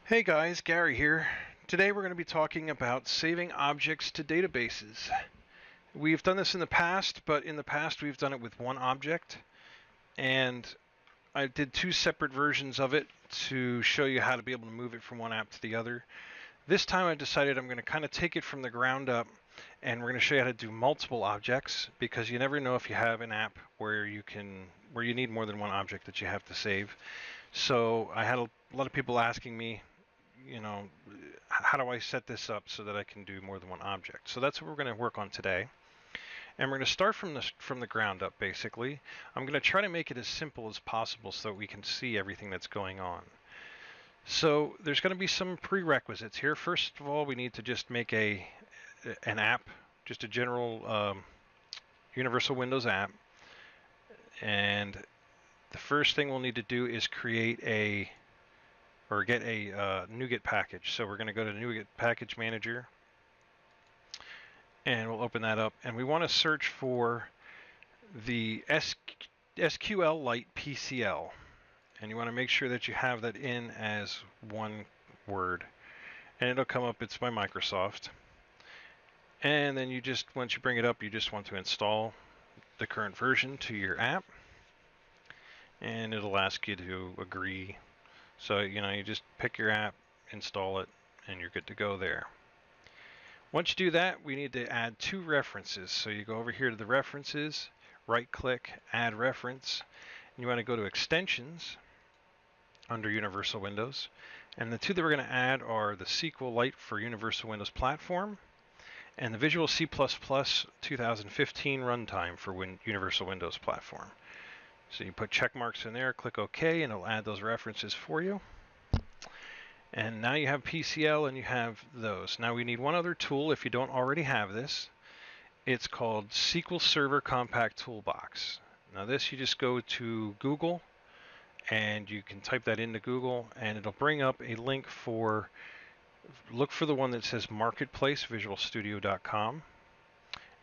Hey guys, Gary here. Today we're going to be talking about saving objects to databases. We've done this in the past, but in the past we've done it with one object, and I did two separate versions of it to show you how to be able to move it from one app to the other. This time I decided I'm going to kind of take it from the ground up, and we're going to show you how to do multiple objects, because you never know if you have an app where you need more than one object that you have to save. So I had a lot of people asking me, how do I set this up so that I can do more than one object? So that's what we're going to work on today. And we're going to start from the ground up, basically. I'm going to try to make it as simple as possible so that we can see everything that's going on. So there's going to be some prerequisites here. First of all, we need to just make an app, just a general universal Windows app. And the first thing we'll need to do is get a NuGet package. So we're going to go to NuGet Package Manager, and we'll open that up. And we want to search for the SQLite PCL, and you want to make sure that you have that in as one word. And it'll come up. It's by Microsoft. And then once you bring it up, you just want to install the current version to your app, and it'll ask you to agree. So, you just pick your app, install it, and you're good to go there. Once you do that, we need to add two references. So you go over here to the references, right-click, add reference, and you want to go to extensions under Universal Windows. And the two that we're going to add are the SQLite for Universal Windows Platform and the Visual C++ 2015 runtime for Universal Windows Platform. So you put check marks in there, click OK, and it'll add those references for you. And now you have PCL and you have those. Now we need one other tool if you don't already have this. It's called SQL Server Compact Toolbox. Now this, you just go to Google and you can type that into Google, and it'll bring up a link look for the one that says Marketplace, visualstudio.com.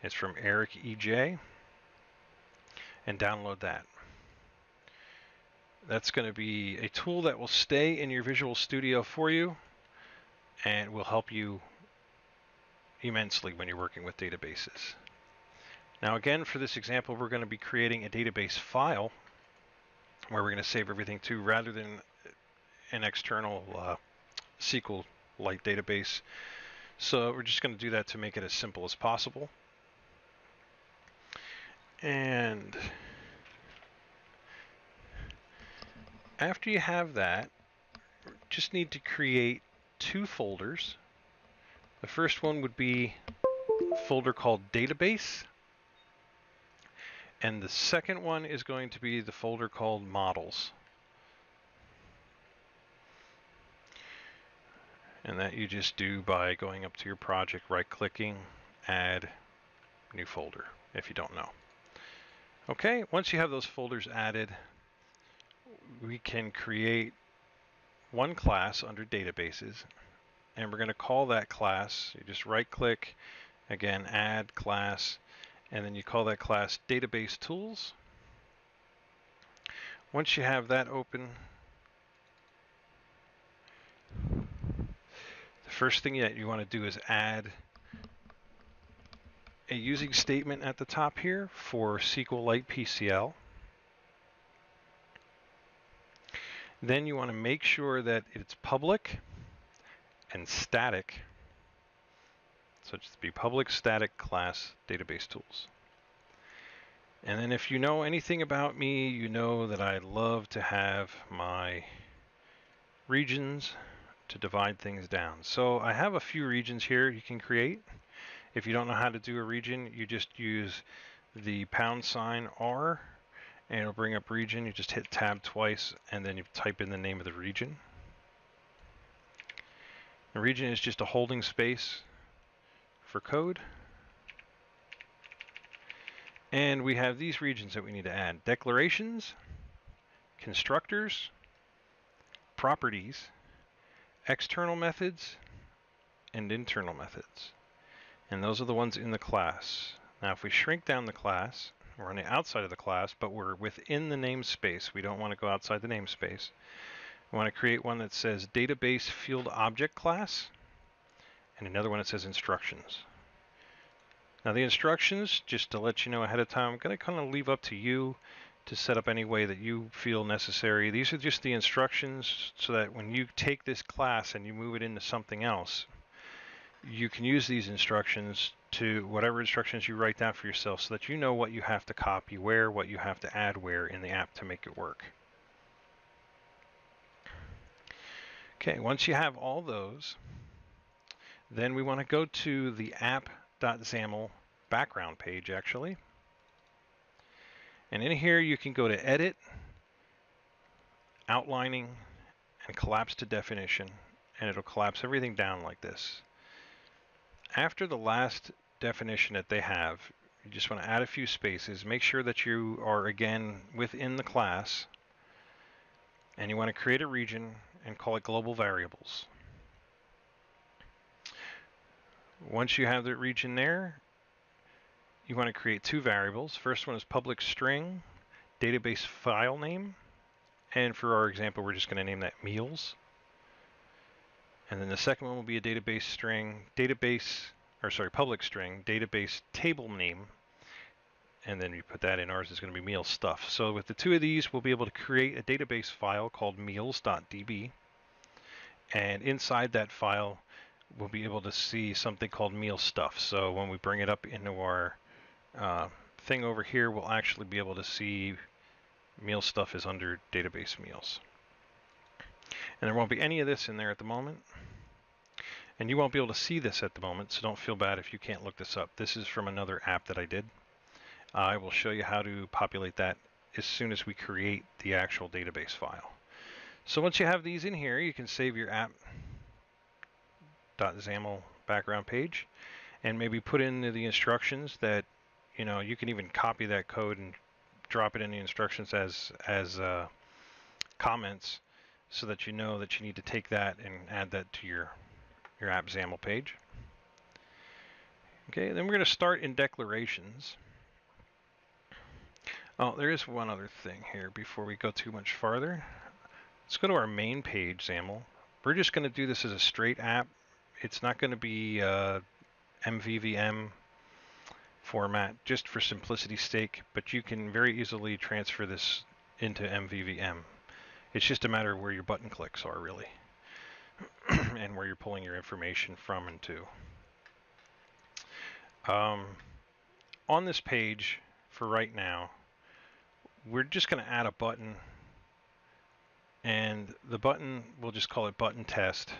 It's from Eric EJ, and download that. That's going to be a tool that will stay in your Visual Studio for you and will help you immensely when you're working with databases. Now again, for this example, we're going to be creating a database file where we're going to save everything to, rather than an external SQLite database. So we're just going to do that to make it as simple as possible. And after you have that, just need to create two folders. The first one would be a folder called Database, and the second one is going to be the folder called Models. And that you just do by going up to your project, right-clicking, add new folder, if you don't know. Okay, once you have those folders added, we can create one class under databases, and we're going to call that class. You just right-click, again, add class, and then you call that class Database Tools. Once you have that open, the first thing that you want to do is add a using statement at the top here for SQLite PCL. Then you want to make sure that it's public and static. So just be public static class database tools. And then if you know anything about me, you know that I love to have my regions to divide things down. So I have a few regions here you can create. If you don't know how to do a region, you just use the #R, and it'll bring up region. You just hit tab twice, and then you type in the name of the region. The region is just a holding space for code. And we have these regions that we need to add: declarations, constructors, properties, external methods, and internal methods. And those are the ones in the class. Now if we shrink down the class, we're on the outside of the class, but we're within the namespace. We don't want to go outside the namespace. We want to create one that says database field object class and another one that says instructions. Now the instructions, just to let you know ahead of time, I'm going to kind of leave up to you to set up any way that you feel necessary. These are just the instructions so that when you take this class and you move it into something else, you can use these instructions to whatever instructions you write down for yourself so that you know what you have to copy where, what you have to add where in the app to make it work. Okay, once you have all those, then we want to go to the app.xaml background page actually. And in here you can go to Edit, Outlining, and Collapse to Definition, and it'll collapse everything down like this. After the last definition that they have, you just want to add a few spaces. Make sure that you are again within the class, and you want to create a region and call it Global Variables. Once you have the region there, you want to create two variables. First one is public string, database file name, and for our example, we're just going to name that meals. And then the second one will be a database string, public string, database table name, and then you put that in. Ours is going to be meal stuff. So with the two of these, we'll be able to create a database file called meals.db, and inside that file, we'll be able to see something called meal stuff. So when we bring it up into our thing over here, we'll actually be able to see meal stuff is under database meals. And there won't be any of this in there at the moment. And you won't be able to see this at the moment, so don't feel bad if you can't look this up. This is from another app that I did. I will show you how to populate that as soon as we create the actual database file. So once you have these in here, you can save your app.xaml background page and maybe put in the instructions that, you know, you can even copy that code and drop it in the instructions as comments so that you know that you need to take that and add that to your app XAML page. Okay, then we're going to start in declarations. Oh, there is one other thing here before we go too much farther. Let's go to our main page XAML. We're just going to do this as a straight app. It's not going to be MVVM format just for simplicity's sake, but you can very easily transfer this into MVVM. It's just a matter of where your button clicks are really and where you're pulling your information from and to. On this page for right now, we're just going to add a button, and the button, we'll just call it button test,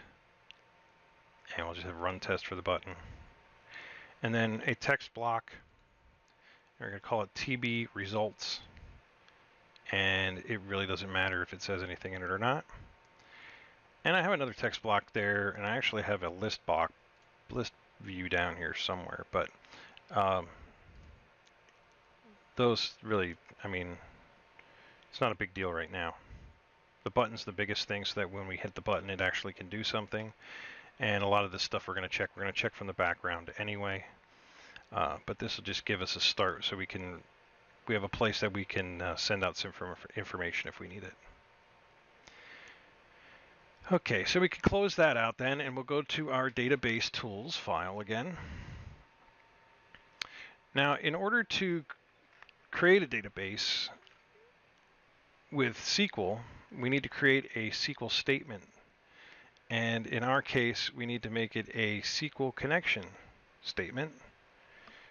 and we'll just have run test for the button. And then a text block, we're going to call it TB results, and it really doesn't matter if it says anything in it or not. And I have another text block there, and I actually have a list view down here somewhere, but those really, I mean, it's not a big deal right now. The button's the biggest thing, so that when we hit the button, it actually can do something. And a lot of this stuff we're going to check from the background anyway. But this will just give us a start, so we have a place that we can send out some information if we need it. Okay, so we can close that out then, and we'll go to our database tools file again. Now, in order to create a database with SQL, we need to create a SQL statement. And in our case, we need to make it a SQL connection statement.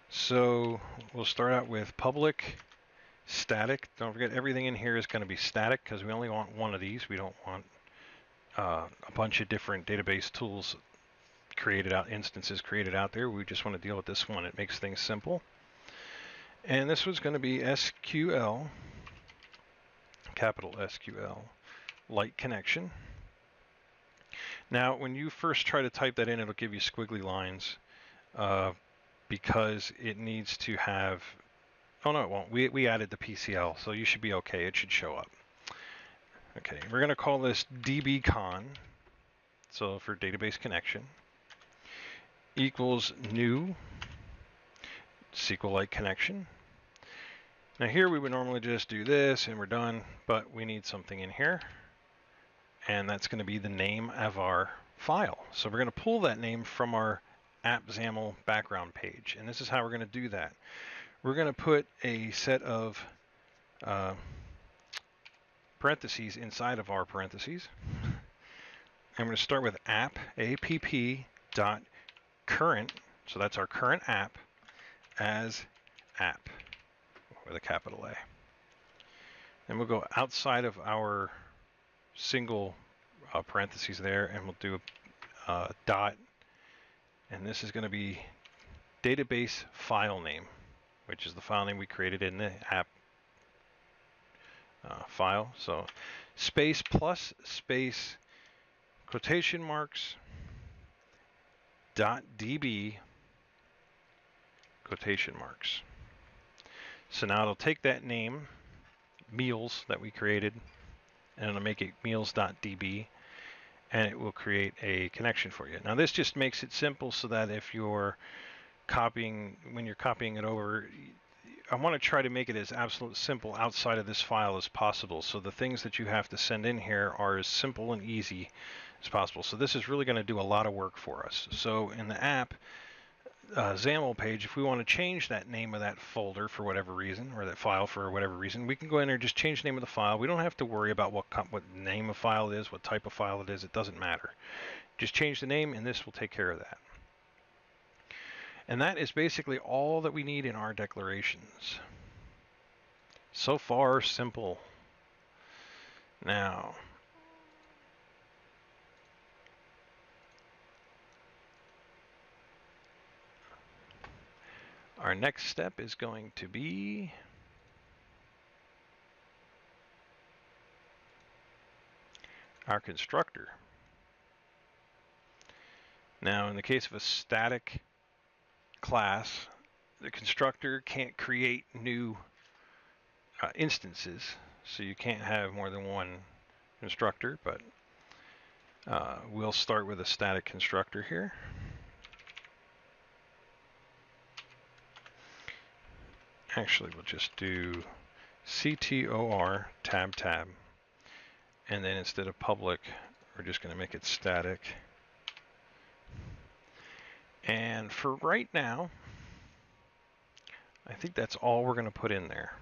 So we'll start out with public static. Don't forget, everything in here is going to be static because we only want one of these. We don't want a bunch of different database tools instances created out there. We just want to deal with this one. It makes things simple. And this was going to be SQL, capital SQL, light connection. Now, when you first try to type that in, it'll give you squiggly lines because it needs to have, oh no, it won't. We added the PCL, so you should be okay. It should show up. Okay, we're going to call this dbcon, so for database connection, equals new SQLite connection. Now here we would normally just do this and we're done, but we need something in here. and that's going to be the name of our file. So we're going to pull that name from our app XAML background page, and this is how we're going to do that. We're going to put a set of parentheses inside of our parentheses. I'm going to start with app dot current, so that's our current app, as app with a capital A. Then we'll go outside of our single parentheses there, and we'll do a dot, and this is going to be database file name, which is the file name we created in the app file. So space plus space quotation marks .db quotation marks. So now it'll take that name, meals, that we created, and it'll make it meals.db, and it will create a connection for you. Now this just makes it simple so that if you're copying, when you're copying it over, I want to try to make it as absolutely simple outside of this file as possible. So the things that you have to send in here are as simple and easy as possible. So this is really going to do a lot of work for us. So in the app XAML page, if we want to change that name of that folder for whatever reason, or that file for whatever reason, we can go in there and just change the name of the file. We don't have to worry about what name of file it is, what type of file it is. It doesn't matter. Just change the name, and this will take care of that. And that is basically all that we need in our declarations. So far, simple. Now, our next step is going to be our constructor. Now, in the case of a static class, the constructor can't create new instances, so you can't have more than one constructor, but we'll start with a static constructor here. Actually, we'll just do CTOR tab, and then instead of public, we're just going to make it static. And for right now, I think that's all we're going to put in there.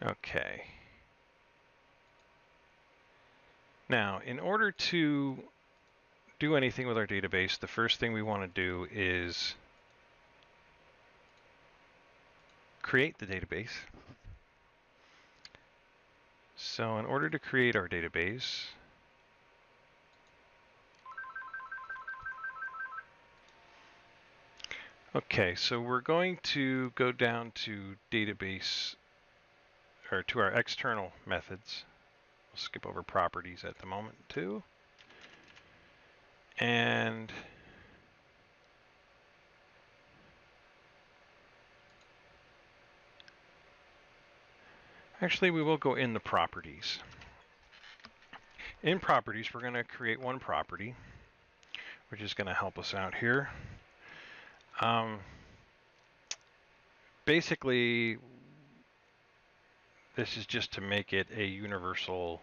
Okay. Now, in order to do anything with our database, the first thing we want to do is create the database. So in order to create our database, okay, so we're going to go down to database, or to our external methods. We'll skip over properties at the moment too. And actually, we will go in the properties. In properties, we're going to create one property, which is going to help us out here. Basically, this is just to make it a universal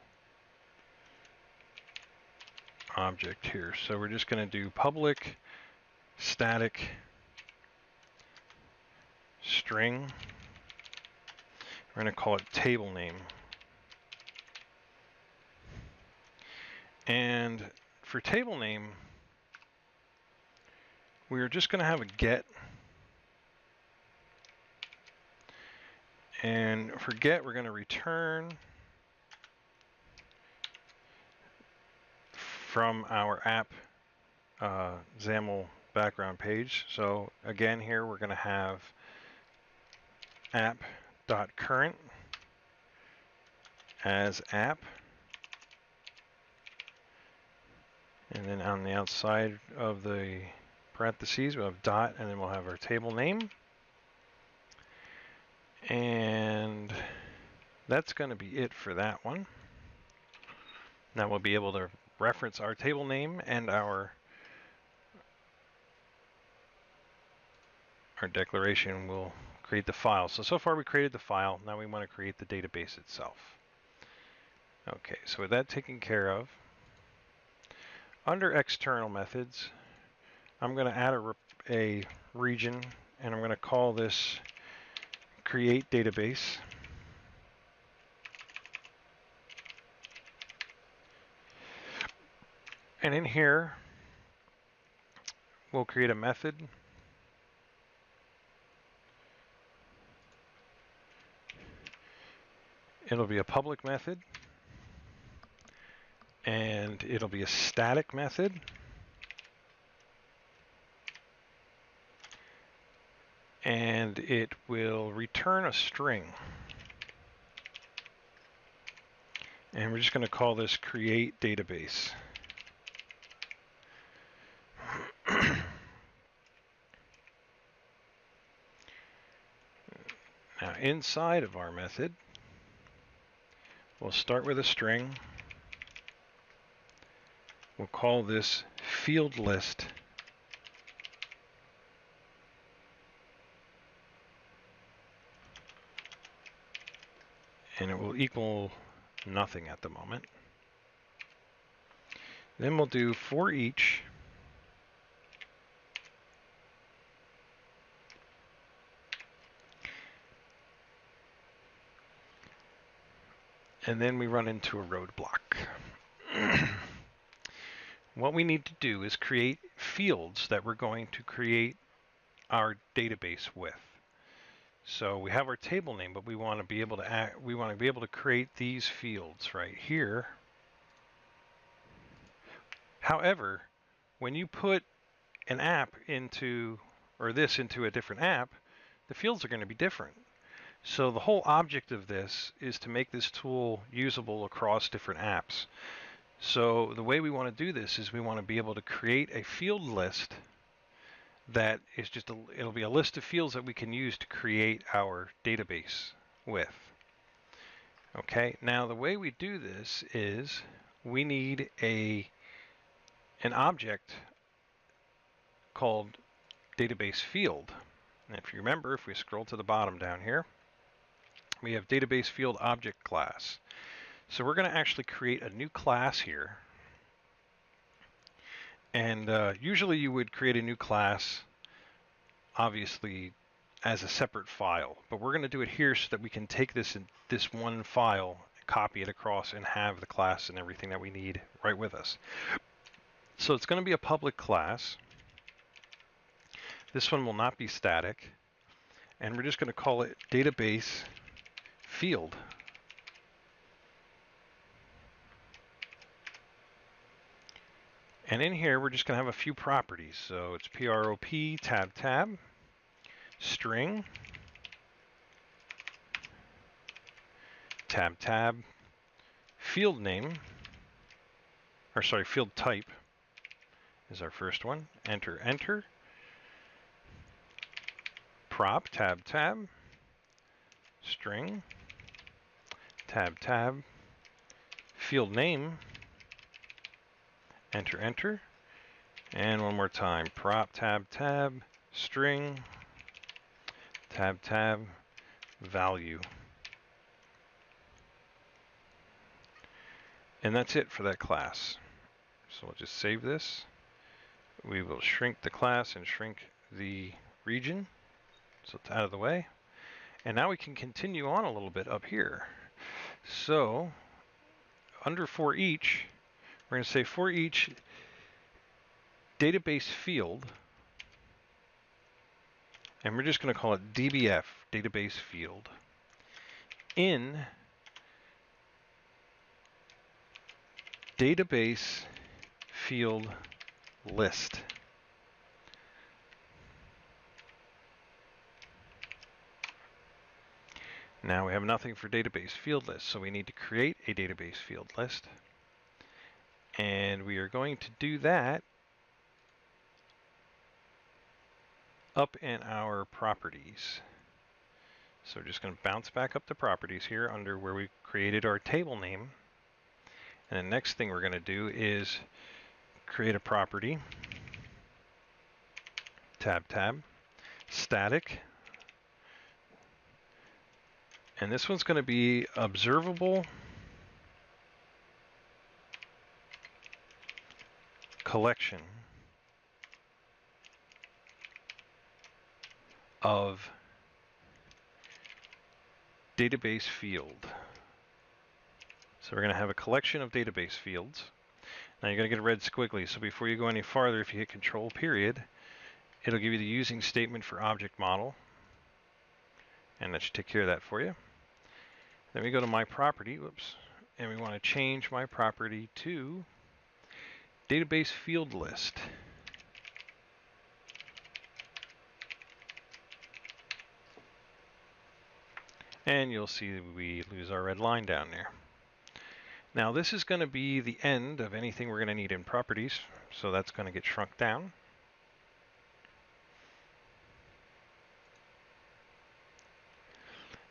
object here. So we're just going to do public static string. We're going to call it table name. And for table name, we're just going to have a get. And for get, we're going to return from our app XAML background page. So again, here we're going to have app.current as app. And then on the outside of the parentheses, we'll have dot, and then we'll have our table name. And that's going to be it for that one. Now we'll be able to reference our table name, and our declaration will create the file. So far we created the file. Now we want to create the database itself. Okay, so with that taken care of, under external methods, I'm going to add a region, and I'm going to call this create database. And in here, we'll create a method. It'll be a public method, and it'll be a static method. And it will return a string. And we're just going to call this create database. Now inside of our method, we'll start with a string. We'll call this field list. And it will equal nothing at the moment. Then we'll do for each and then we run into a roadblock. What we need to do is create fields that we're going to create our database with. So we have our table name, but we want to be able to create these fields right here. However, when you put an app into a different app, the fields are going to be different. So the whole object of this is to make this tool usable across different apps. So the way we want to do this is we want to be able to create a field list that is it'll be a list of fields that we can use to create our database with. Okay, now the way we do this is we need an object called database field. And if you remember, if we scroll to the bottom down here, we have database field object class. So we're going to actually create a new class here. And usually you would create a new class, obviously, as a separate file. But we're going to do it here so that we can take this one file, copy it across, and have the class and everything that we need right with us. So it's going to be a public class. This one will not be static. And we're just going to call it database field. And in here, we're just going to have a few properties. So it's prop tab string tab field name, or sorry, field type is our first one. Enter prop tab string tab field name. Enter, and one more time, prop tab string tab value. And that's it for that class. So we'll just save this. We will shrink the class and shrink the region, so it's out of the way. And now we can continue on a little bit up here. So under for each, we're going to say for each database field, and we're just going to call it DBF, database field, in database field list. Now we have nothing for database field list, so we need to create a database field list. And we are going to do that up in our properties. So we're just going to bounce back up to properties here under where we created our table name. And the next thing we're going to do is create a property, tab static And this one's going to be observable collection of database field. So we're going to have a collection of database fields. Now you're going to get a red squiggly, so before you go any farther, if you hit Control period, it'll give you the using statement for object model, and that should take care of that for you. Then we go to my property, whoops, and we want to change my property to database field list. And you'll see we lose our red line down there. Now this is going to be the end of anything we're going to need in properties, so that's going to get shrunk down.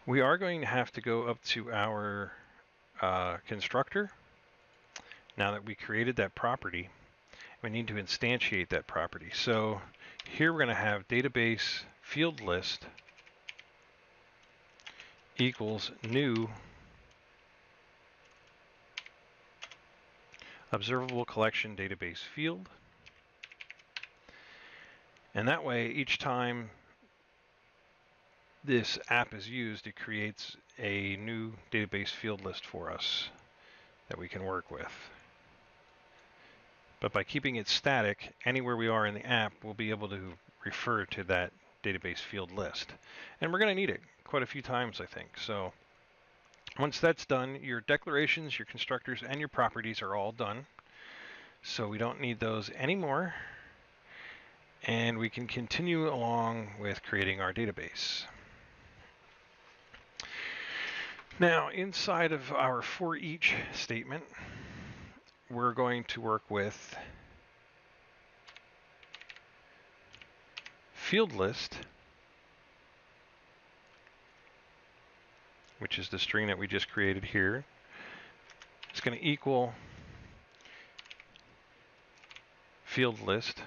We are going to have to go up to our constructor. Now that we created that property, we need to instantiate that property. So here we're going to have database field list equals new observable collection database field. And that way, each time this app is used, it creates a new database field list for us that we can work with. But by keeping it static, anywhere we are in the app, we'll be able to refer to that database field list. And we're going to need it quite a few times, I think. So once that's done, your declarations, your constructors, and your properties are all done. So we don't need those anymore. And we can continue along with creating our database. Now, inside of our for each statement, we're going to work with field list, which is the string that we just created here. It's going to equal field list.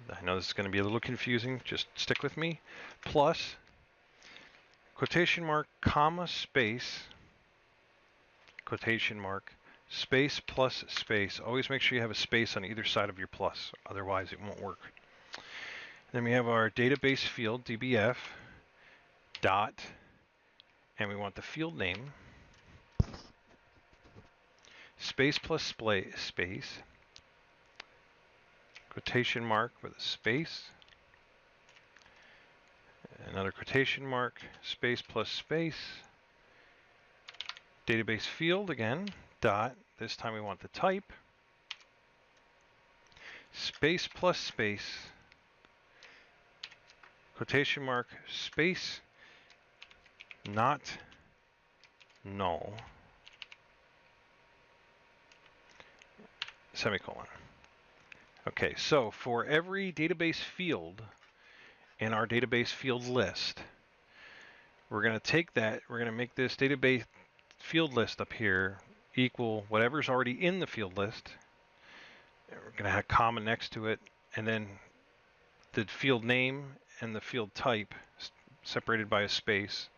I know this is going to be a little confusing, just stick with me, plus quotation mark, comma, space, quotation mark, space plus space. Always make sure you have a space on either side of your plus, otherwise it won't work. Then we have our database field, DBF, dot, and we want the field name, space plus space, quotation mark with a space, another quotation mark, space plus space, database field again, dot, this time we want the type, space plus space, quotation mark, space, not null, semicolon. Okay, so for every database field in our database field list, we're going to take that, we're going to make this database field list up here equal whatever's already in the field list. We're going to have comma next to it, and then the field name and the field type separated by a space,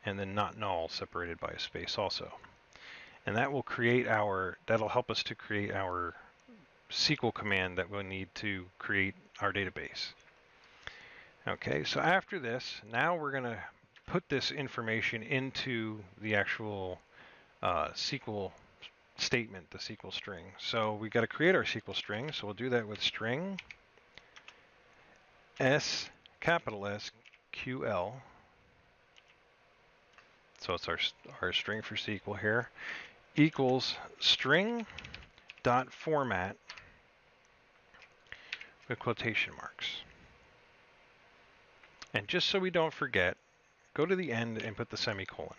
and then not null separated by a space also. And that will create that'll help us to create our SQL command that we'll need to create our database. Okay, so after this, now we're going to put this information into the actual SQL statement, the SQL string. So we've got to create our SQL string, so we'll do that with string S, capital S, QL. So it's our string for SQL here, equals string dot format with quotation marks. And just so we don't forget, go to the end and put the semicolon.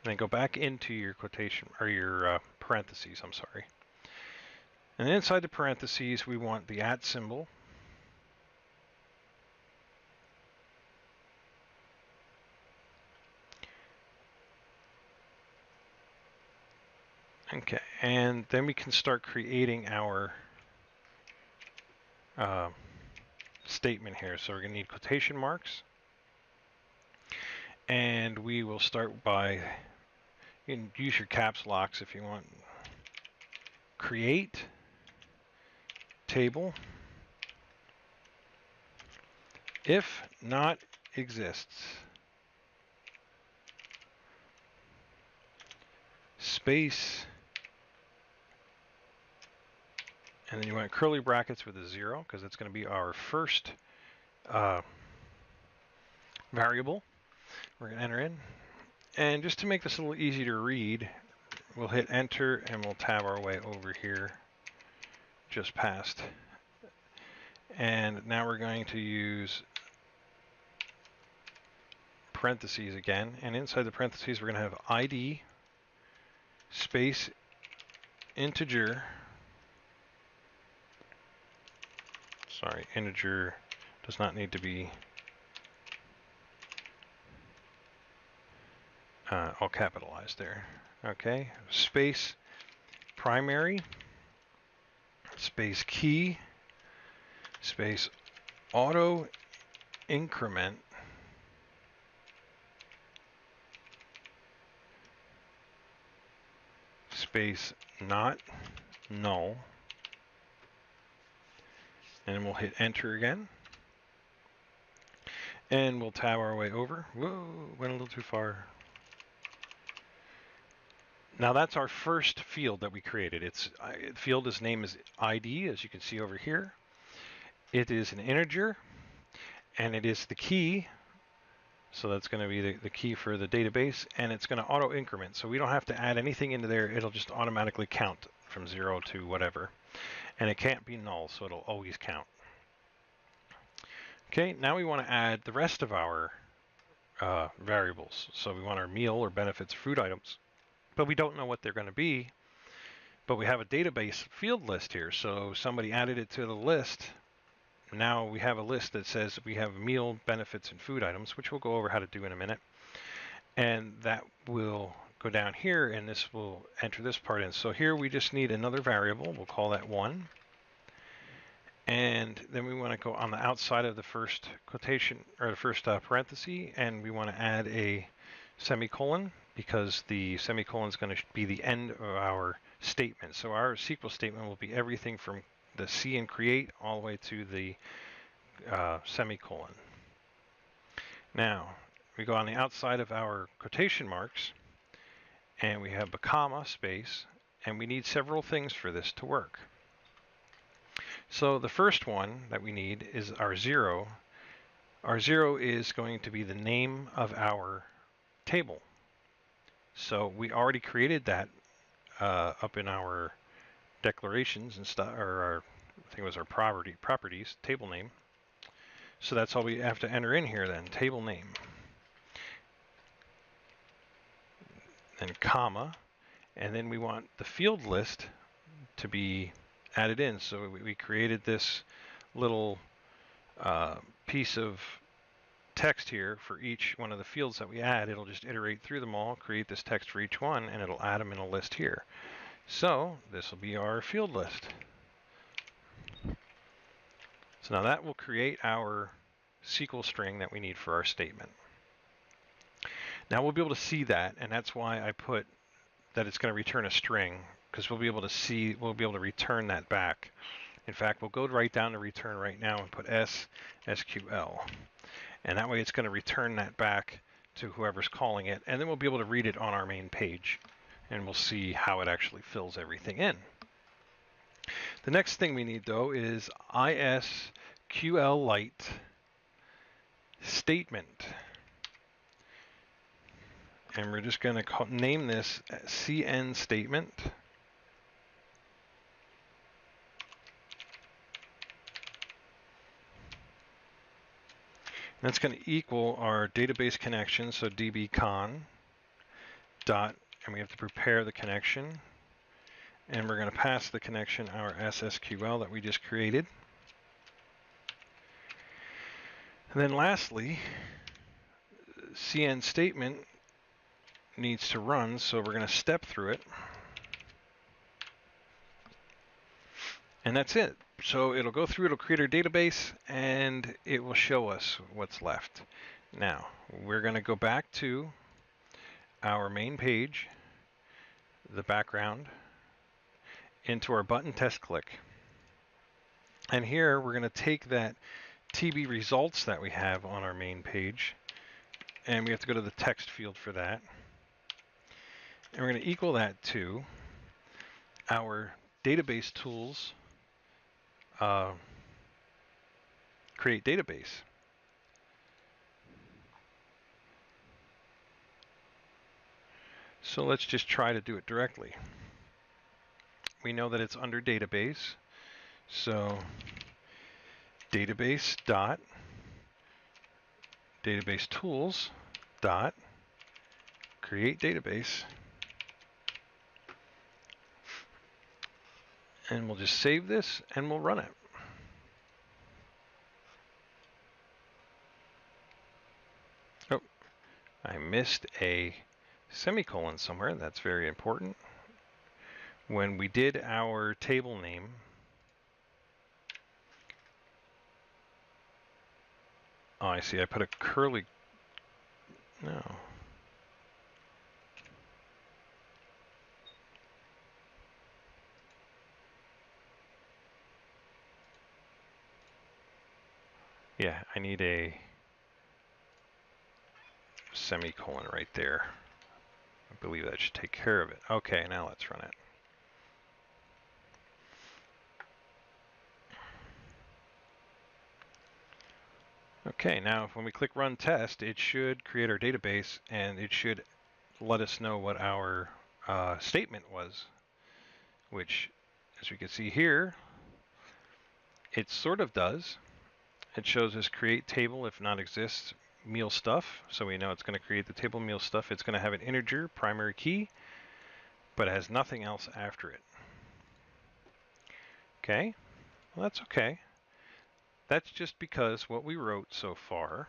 And then go back into your quotation, or your parentheses, I'm sorry. And inside the parentheses, we want the @ symbol. Okay, and then we can start creating our statement here. So we're going to need quotation marks. And we will start by, you can use your caps locks if you want. Create table if not exists. Space. And then you want curly brackets with a 0 because that's going to be our first variable we're going to enter in. And just to make this a little easy to read, we'll hit enter and we'll tab our way over here just past. And now we're going to use parentheses again. And inside the parentheses, we're going to have ID space integer. Sorry, integer does not need to be all capitalized there. Okay, space primary, space key, space auto increment, space not null, and we'll hit enter again. And we'll tab our way over. Whoa, went a little too far. Now that's our first field that we created. Its field name is ID, as you can see over here. It is an integer, and it is the key. So that's going to be the key for the database, and it's going to auto increment. So we don't have to add anything into there. It'll just automatically count from 0 to whatever. And it can't be null, so it'll always count. Okay, now we want to add the rest of our variables. So we want our meal or benefits food items, but we don't know what they're going to be. But we have a database field list here, so somebody added it to the list. Now we have a list that says we have meal, benefits, and food items, which we'll go over how to do in a minute. And that will go down here, and this will enter this part in. So here we just need another variable. We'll call that 1. And then we want to go on the outside of the first quotation, or the first parenthesis, and we want to add a semicolon, because the semicolon is going to be the end of our statement. So our SQL statement will be everything from the C in create all the way to the semicolon. Now, we go on the outside of our quotation marks, and we have a comma, space, and we need several things for this to work. So the first one that we need is our 0. Our 0 is going to be the name of our table. So we already created that up in our declarations and stuff, or our, I think it was our properties, table name. So that's all we have to enter in here then, table name. Then comma, and then we want the field list to be added in. So we created this little piece of text here for each one of the fields that we add. It'll just iterate through them all, create this text for each one, and it'll add them in a list here. So this will be our field list. So now that will create our SQL string that we need for our statement. Now we'll be able to see that, and that's why I put that it's going to return a string, because we'll be able to return that back. In fact, we'll go right down to return right now and put SQL. And that way it's going to return that back to whoever's calling it, and then we'll be able to read it on our main page, and we'll see how it actually fills everything in. The next thing we need, though, is SQLite statement. And we're just going to name this CN statement. That's going to equal our database connection, so dbcon dot, and we have to prepare the connection. And we're going to pass the connection our SSQL that we just created. And then lastly, CN statement needs to run, so we're going to step through it. And that's it. So it'll go through, it'll create our database, and it will show us what's left. Now, we're going to go back to our main page, the background, into our button test click. And here we're going to take that TB results that we have on our main page, and we have to go to the text field for that. And we're going to equal that to our database tools create database. So let's just try to do it directly. We know that it's under database, so database dot database tools dot create database, and we'll just save this and we'll run it. Oh, I missed a semicolon somewhere. That's very important. When we did our table name, oh, I see, I put a curly, no. Yeah, I need a semicolon right there. I believe that should take care of it. Okay, now let's run it. Okay, now when we click Run Test, it should create our database, and it should let us know what our statement was, which, as we can see here, it sort of does. It shows us create table if not exists meal stuff, so we know it's going to create the table meal stuff. It's going to have an integer primary key, but it has nothing else after it. Okay, well, that's okay. That's just because what we wrote so far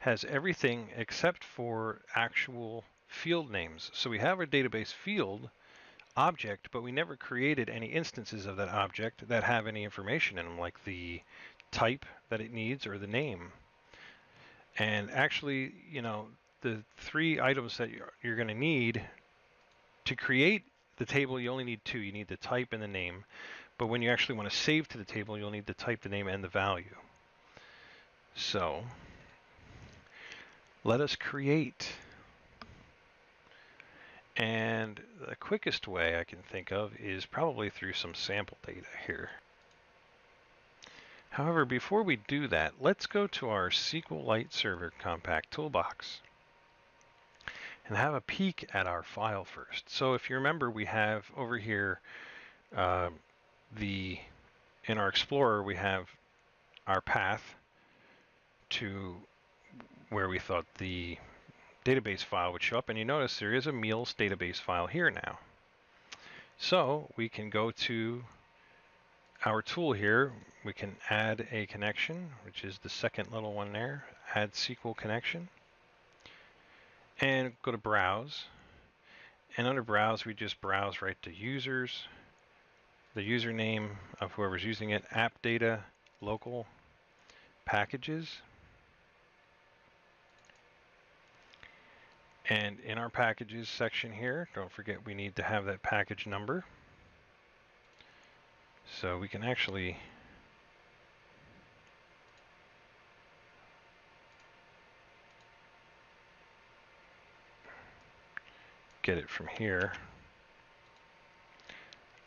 has everything except for actual field names. So we have our database field object, but we never created any instances of that object that have any information in them, like the type that it needs or the name. And actually, you know, the 3 items that you're going to need to create the table, you only need 2. You need the type and the name. But when you actually want to save to the table, you'll need to type the name and the value. So let us create. And the quickest way I can think of is probably through some sample data here. However, before we do that, let's go to our SQLite Server Compact Toolbox and have a peek at our file first. So if you remember, we have over here in our Explorer, we have our path to where we thought the database file would show up, and you notice there is a meals database file here now. So we can go to our tool here. We can add a connection, which is the second little one there, add SQL connection, and go to browse. And under browse, we just browse right to users, the username of whoever's using it, app data, local, packages. And in our packages section here, don't forget we need to have that package number. So we can actually get it from here.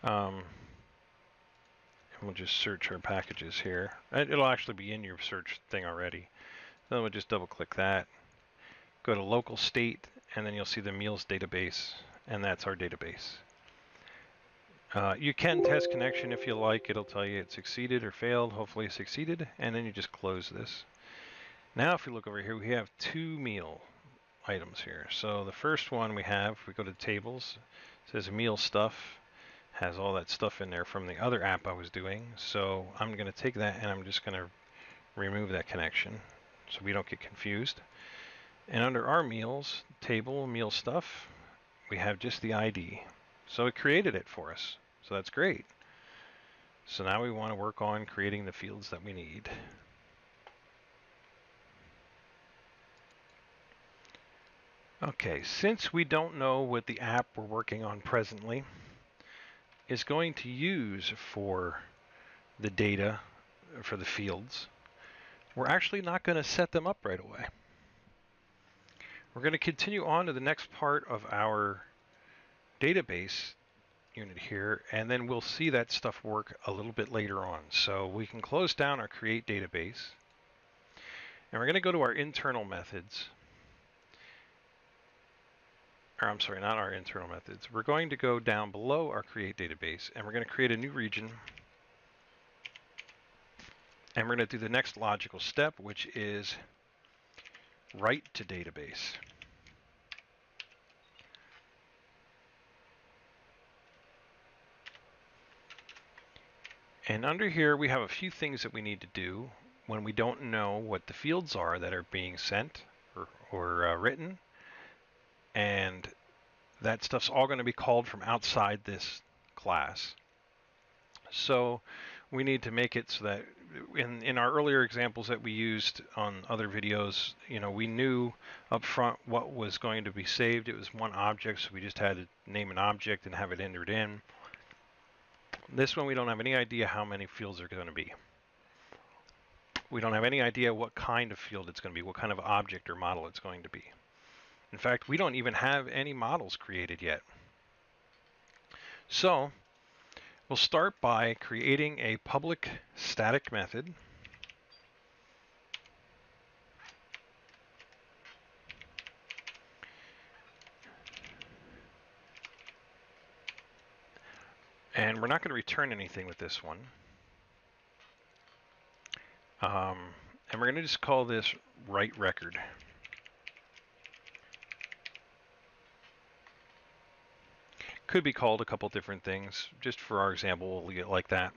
And we'll just search our packages here. It'll actually be in your search thing already. Then we'll just double click that. Go to local state, and then you'll see the meals database, and that's our database. You can test connection if you like. It'll tell you it succeeded or failed. Hopefully it succeeded, and then you just close this. Now if you look over here, we have 2 meal items here. So the first one we have, we go to tables, it says meal stuff, has all that stuff in there from the other app I was doing. So I'm going to take that and I'm just going to remove that connection so we don't get confused. And under our meals table, meal stuff, we have just the ID. So it created it for us. So that's great. So now we want to work on creating the fields that we need. Okay, since we don't know what the app we're working on presently is going to use for the data for the fields, we're actually not going to set them up right away. We're going to continue on to the next part of our database unit here, and then we'll see that stuff work a little bit later on. So we can close down our create database, and we're going to go to our internal methods. Or I'm sorry, not our internal methods. We're going to go down below our create database, and we're going to create a new region. And we're going to do the next logical step, which is write to database. And under here, we have a few things that we need to do when we don't know what the fields are that are being sent or written. And that stuff's all going to be called from outside this class. So we need to make it so that in our earlier examples that we used on other videos, we knew up front what was going to be saved. It was one object, so we just had to name an object and have it entered in. This one, we don't have any idea how many fields are going to be. We don't have any idea what kind of field it's going to be, what kind of object or model it's going to be. In fact, we don't even have any models created yet. So we'll start by creating a public static method. And we're not going to return anything with this one. And we're going to just call this write record. Could be called a couple different things. Just for our example, we'll leave it like that.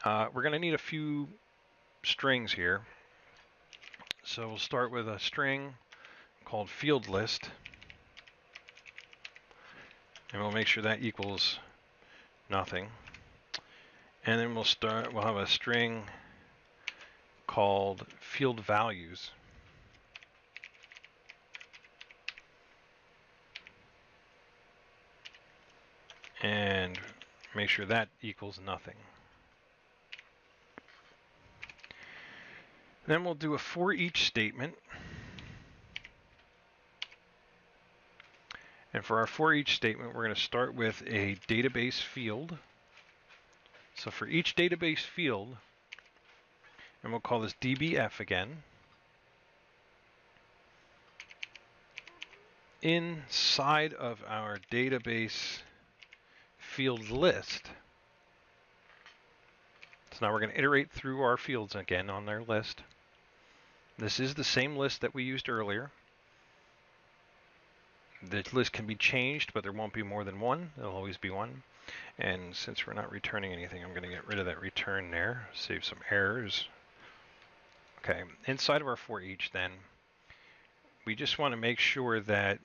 We're going to need a few strings here. So we'll start with a string called field list. And we'll make sure that equals nothing. And then we'll have a string called field values. And make sure that equals nothing. Then we'll do a for each statement. And for our for each statement, we're going to start with a database field. So for each database field, and we'll call this dbf again, inside of our database field list. So now we're going to iterate through our fields again on their list. This is the same list that we used earlier. The list can be changed, but there won't be more than one. There'll always be one. And since we're not returning anything, I'm going to get rid of that return there, save some errors. Okay, inside of our for each then, we just want to make sure that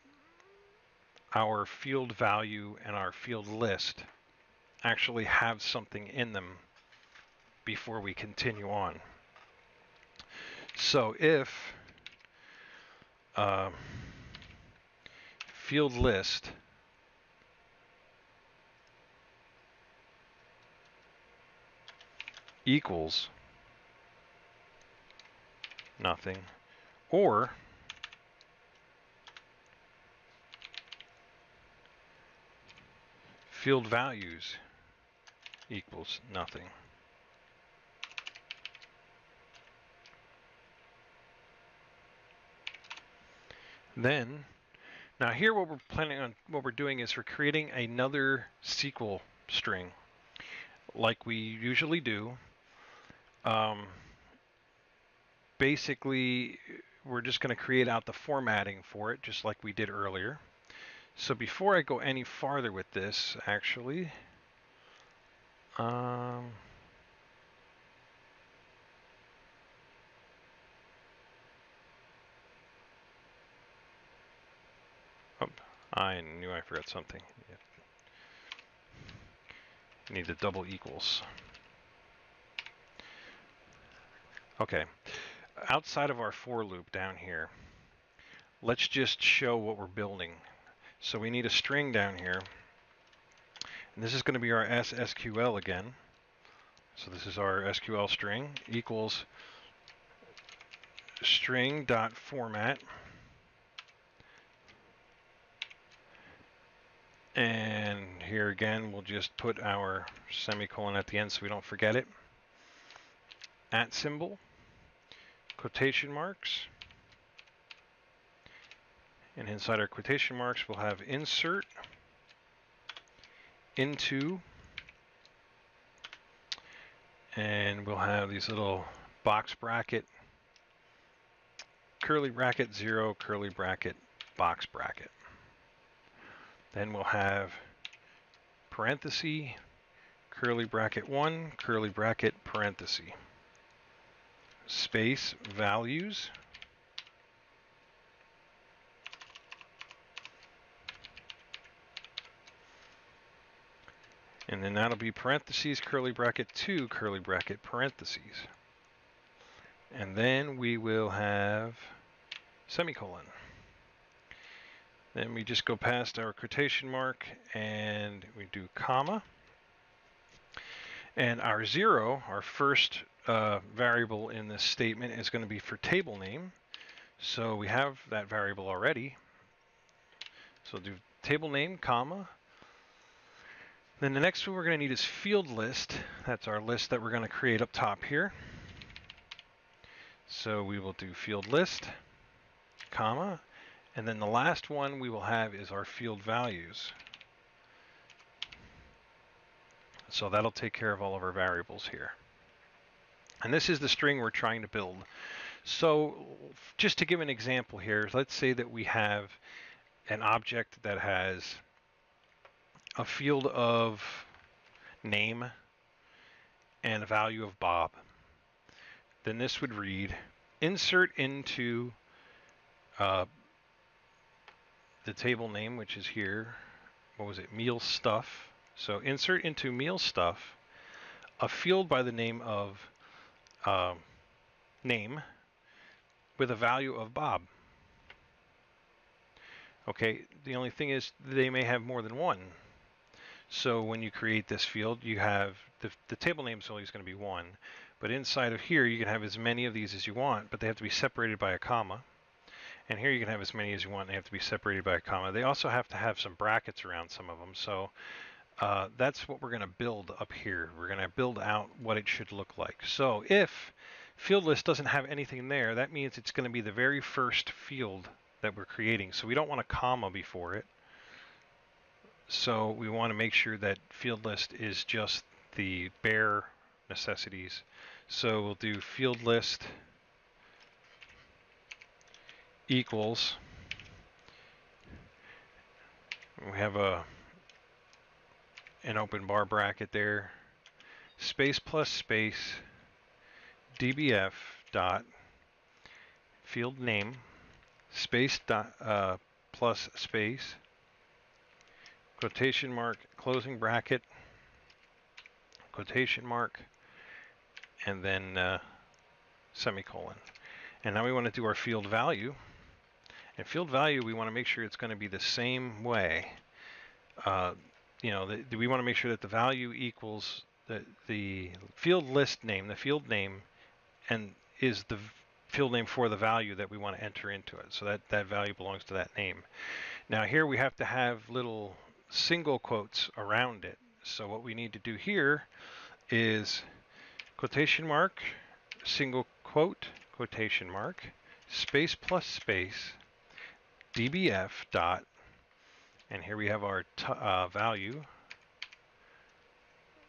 our field value and our field list actually have something in them before we continue on. So if field list equals nothing, or field values equals nothing, then now here what we're doing is we're creating another SQL string like we usually do. Basically, we're just going to create out the formatting for it just like we did earlier. So before I go any farther with this, actually, oh, I knew I forgot something. Need the double equals. Okay, outside of our for loop down here, let's just show what we're building. So we need a string down here, and this is going to be our SSQL again. So this is our SQL string equals string.format, and here again we'll just put our semicolon at the end so we don't forget it. At symbol, quotation marks, and inside our quotation marks we'll have insert into, and we'll have these little box bracket, curly bracket 0, curly bracket, box bracket. Then we'll have parenthesis, curly bracket 1, curly bracket, parenthesis, space, values, and then that'll be parentheses, curly bracket 2, curly bracket, parentheses. And then we will have semicolon. Then we just go past our quotation mark and we do comma. And our 0, our first variable in this statement, is going to be for table name. So we have that variable already. So do table name, comma. Then the next one we're going to need is field list. That's our list that we're going to create up top here. So we will do field list, comma, and then the last one we will have is our field values. So that'll take care of all of our variables here. And this is the string we're trying to build. So just to give an example here, let's say that we have an object that has a field of name and a value of Bob. Then this would read insert into the table name, which is here. What was it? Meal stuff. So insert into meal stuff a field by the name of name with a value of Bob. Okay, the only thing is they may have more than one. So when you create this field, you have the table name is always going to be 1. But inside of here, you can have as many of these as you want, but they have to be separated by a comma. And here you can have as many as you want, and they have to be separated by a comma. They also have to have some brackets around some of them. So that's what we're going to build up here. We're going to build out what it should look like. So if field list doesn't have anything there, that means it's going to be the very first field that we're creating. So we don't want a comma before it. So we want to make sure that field list is just the bare necessities. So we'll do field list equals, we have an open bar bracket there, space plus space, dbf dot field name, space dot plus space, quotation mark, closing bracket, quotation mark, and then semicolon. And now we want to do our field value. And field value, we want to make sure it's going to be the same way. We want to make sure that the value equals the field list name, the field name, and is the field name for the value that we want to enter into it. So that value belongs to that name. Now here we have to have little single quotes around it. So what we need to do here is quotation mark, single quote, quotation mark, space plus space, dbf dot, and here we have our value,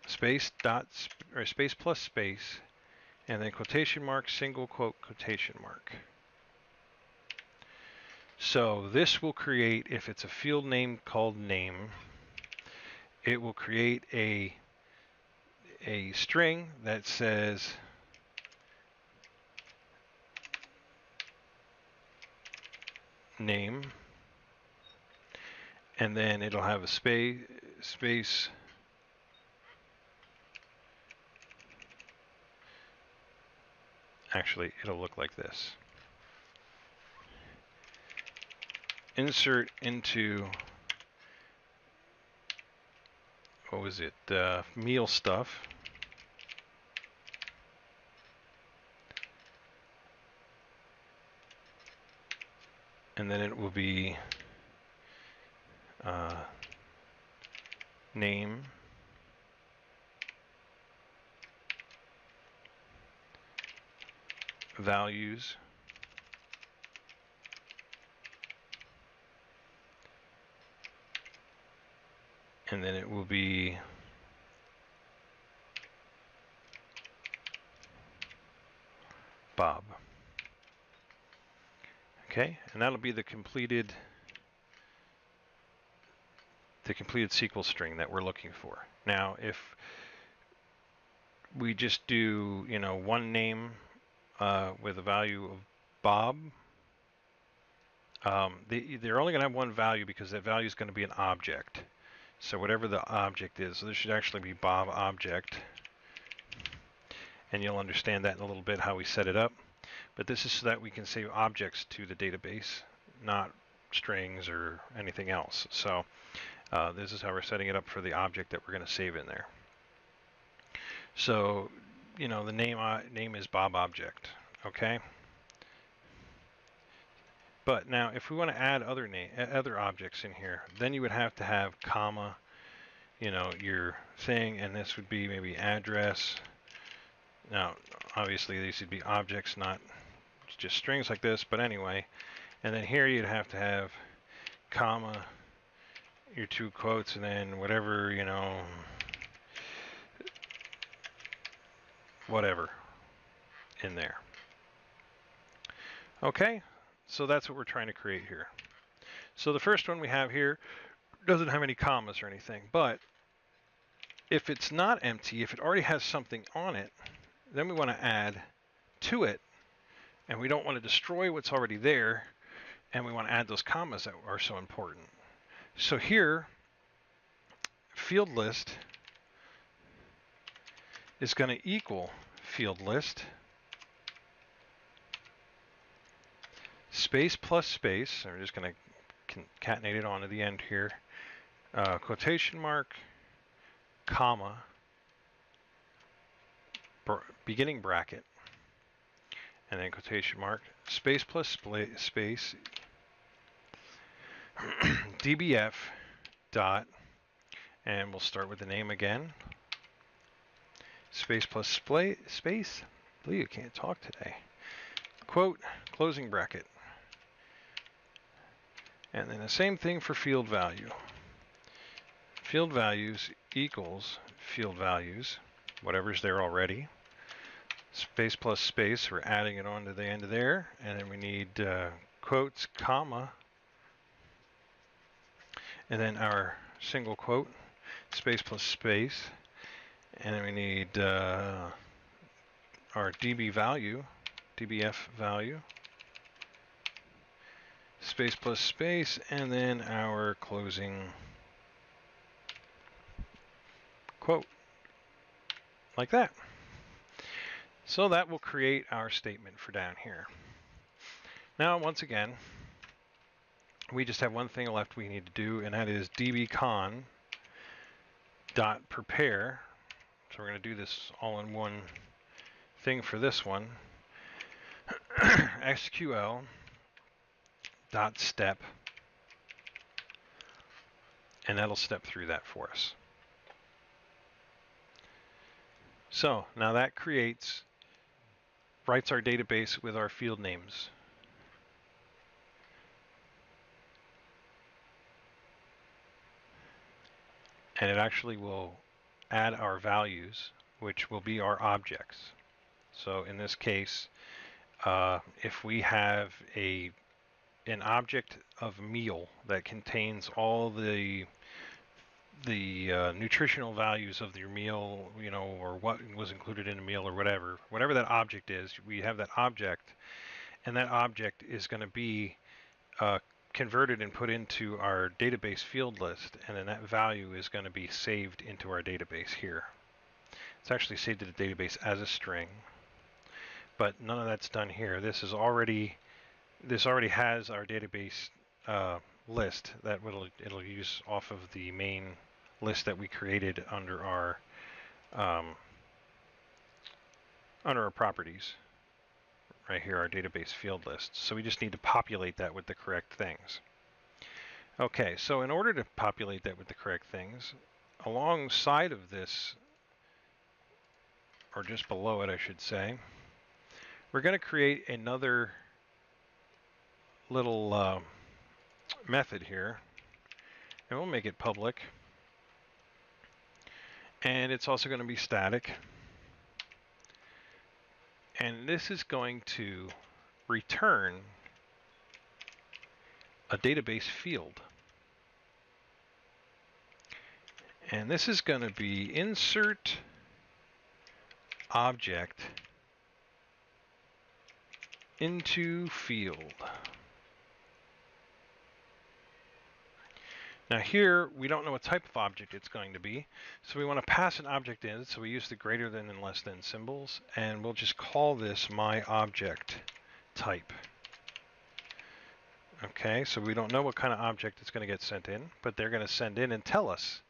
space dot, or space plus space, and then quotation mark, single quote, quotation mark. So this will create, if it's a field name called name, it will create a string that says name, and then it'll have a space, actually it'll look like this. insert into, what was it, meal stuff. And then it will be name, values, and then it will be Bob. Okay, and that'll be the completed SQL string that we're looking for. Now, if we just do, one name with a value of Bob, they're only going to have one value because that value is going to be an object. So whatever the object is, so this should actually be Bob object. And you'll understand that in a little bit how we set it up. But this is so that we can save objects to the database, not strings or anything else. So this is how we're setting it up for the object that we're going to save in there. So, the name is Bob object, okay? But now, if we want to add other objects in here, then you would have to have comma, your thing, and this would be maybe address. Now, obviously, these would be objects, not just strings like this, but anyway. And then here you'd have to have comma, your two quotes, and then whatever, whatever in there. Okay, so that's what we're trying to create here. So the first one we have here doesn't have any commas or anything, but if it's not empty, if it already has something on it, then we want to add to it, and we don't want to destroy what's already there, and we want to add those commas that are so important. So here, field list is going to equal field list space plus space. So we're just going to concatenate it onto the end here. Quotation mark, comma, beginning bracket, and then quotation mark, space plus space, dbf dot, and we'll start with the name again, space plus space, Lee, you can't talk today, quote, closing bracket, and then the same thing for field value. Field values equals field values, whatever's there already, space plus space, we're adding it on to the end of there, and then we need quotes, comma, and then our single quote, space plus space, and then we need our dbf value, space plus space, and then our closing quote, like that. So that will create our statement for down here. Now, once again, we just have one thing left we need to do, and that is dbcon.prepare. So we're going to do this all in one thing for this one. SQL.step, and that'll step through that for us. So now that writes our database with our field names. And it actually will add our values, which will be our objects. So in this case, if we have an object of meal that contains all the nutritional values of your meal, or what was included in a meal, or whatever that object is, we have that object, and that object is going to be converted and put into our database field list, and then that value is going to be saved into our database here. It's actually saved to the database as a string, but none of that's done here. This already has our database list that it'll use off of the main list that we created under our properties. Right here, our database field list. So we just need to populate that with the correct things. Okay, so in order to populate that with the correct things, alongside of this, or just below it, I should say, we're going to create another little method here, and we'll make it public. And it's also going to be static. And this is going to return a database field. And this is going to be insert object into field. Now here, we don't know what type of object it's going to be, so we want to pass an object in, so we use the greater than and less than symbols, and we'll just call this my object type. Okay, so we don't know what kind of object it's going to get sent in, but they're going to send in and tell us.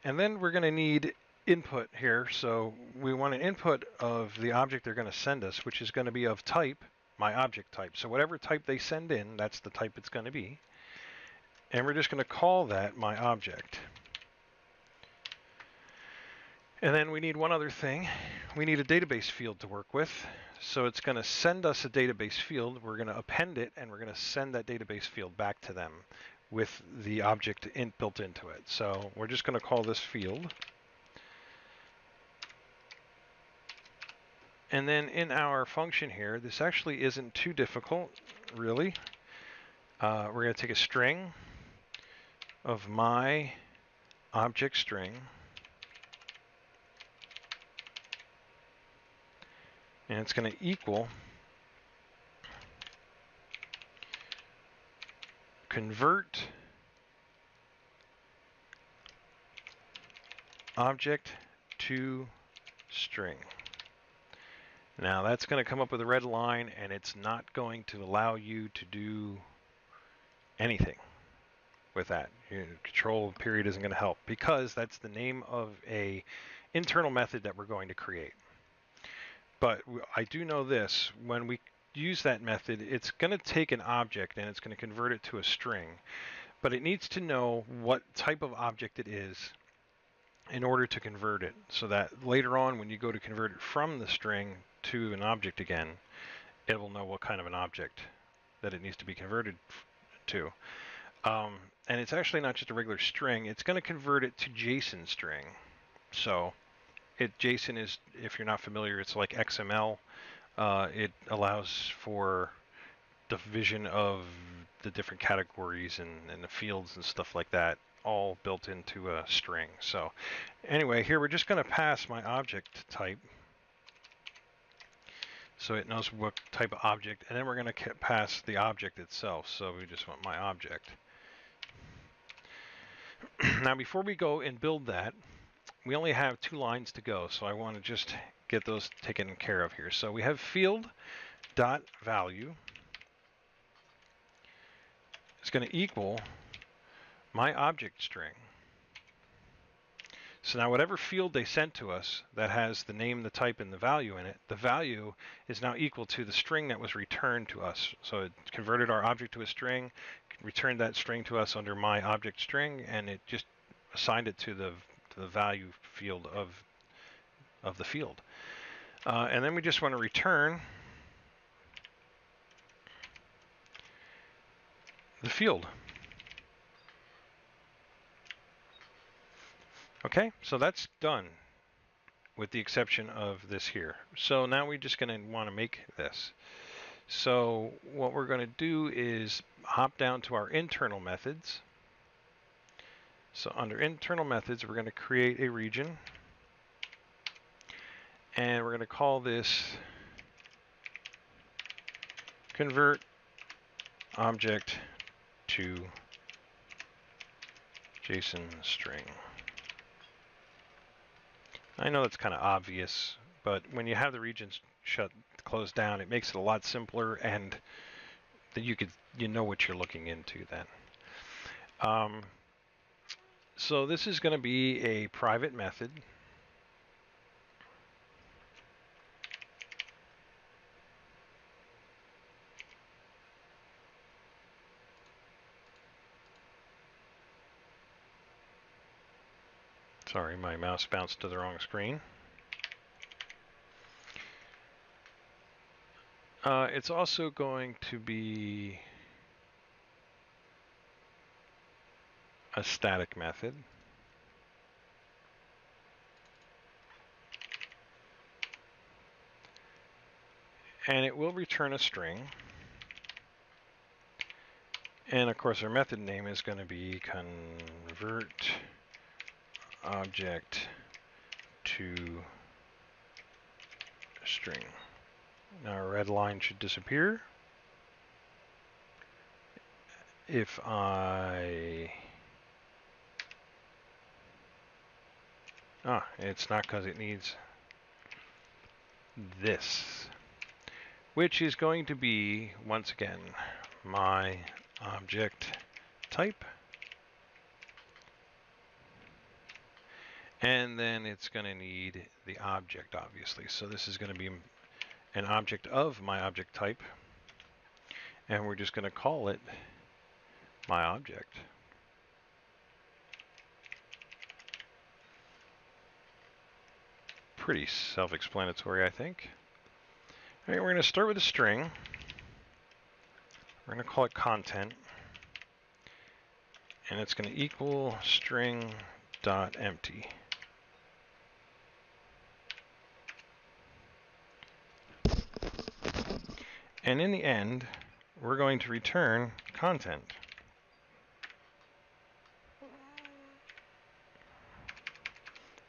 And then we're going to need input here, so we want an input of the object they're going to send us, which is going to be of type, my object type. So whatever type they send in, that's the type it's going to be. And we're just going to call that my object. And then we need one other thing. We need a database field to work with. So it's going to send us a database field. We're going to append it, and we're going to send that database field back to them with the object built into it. So we're just going to call this field. And then in our function here, this actually isn't too difficult, really. We're going to take a string of my object string, and it's going to equal convert object to string. Now that's going to come up with a red line, and it's not going to allow you to do anything with that. Control period isn't going to help, because that's the name of a internal method that we're going to create. But I do know this: when we use that method, it's going to take an object and it's going to convert it to a string, but it needs to know what type of object it is in order to convert it, so that later on when you go to convert it from the string to an object again, it will know what kind of an object that it needs to be converted to. And it's actually not just a regular string, it's going to convert it to JSON string. So JSON is, if you're not familiar, it's like XML. It allows for division of the different categories and the fields and stuff like that, all built into a string. So anyway, here we're just going to pass my object type, so it knows what type of object, and then we're going to pass the object itself. So we just want my object. Now before we go and build that, we only have 2 lines to go, so I want to just get those taken care of here. So we have field dot value is going to equal my object string. So now whatever field they sent to us that has the name, the type, and the value in it, the value is now equal to the string that was returned to us. So it converted our object to a string, returned that string to us under my object string, and it just assigned it to the value field of the field. And then we just want to return the field. Okay, so that's done, with the exception of this here. So now we're just going to want to make this. So what we're going to do is hop down to our internal methods. So under internal methods, we're going to create a region, and we're going to call this convert object to JSON string. I know that's kind of obvious, but when you have the regions closed down, it makes it a lot simpler, and that you know what you're looking into then. So this is going to be a private method. Sorry, my mouse bounced to the wrong screen. It's also going to be a static method. And it will return a string. And of course our method name is going to be convert object to string. Now our red line should disappear. If it's not because it needs this, which is going to be, once again, my object type. And then it's going to need the object, obviously. So this is going to be an object of my object type. And we're just going to call it my object. Pretty self-explanatory, I think. All right, we're going to start with a string. We're going to call it content. And it's going to equal string.empty. And in the end, we're going to return content.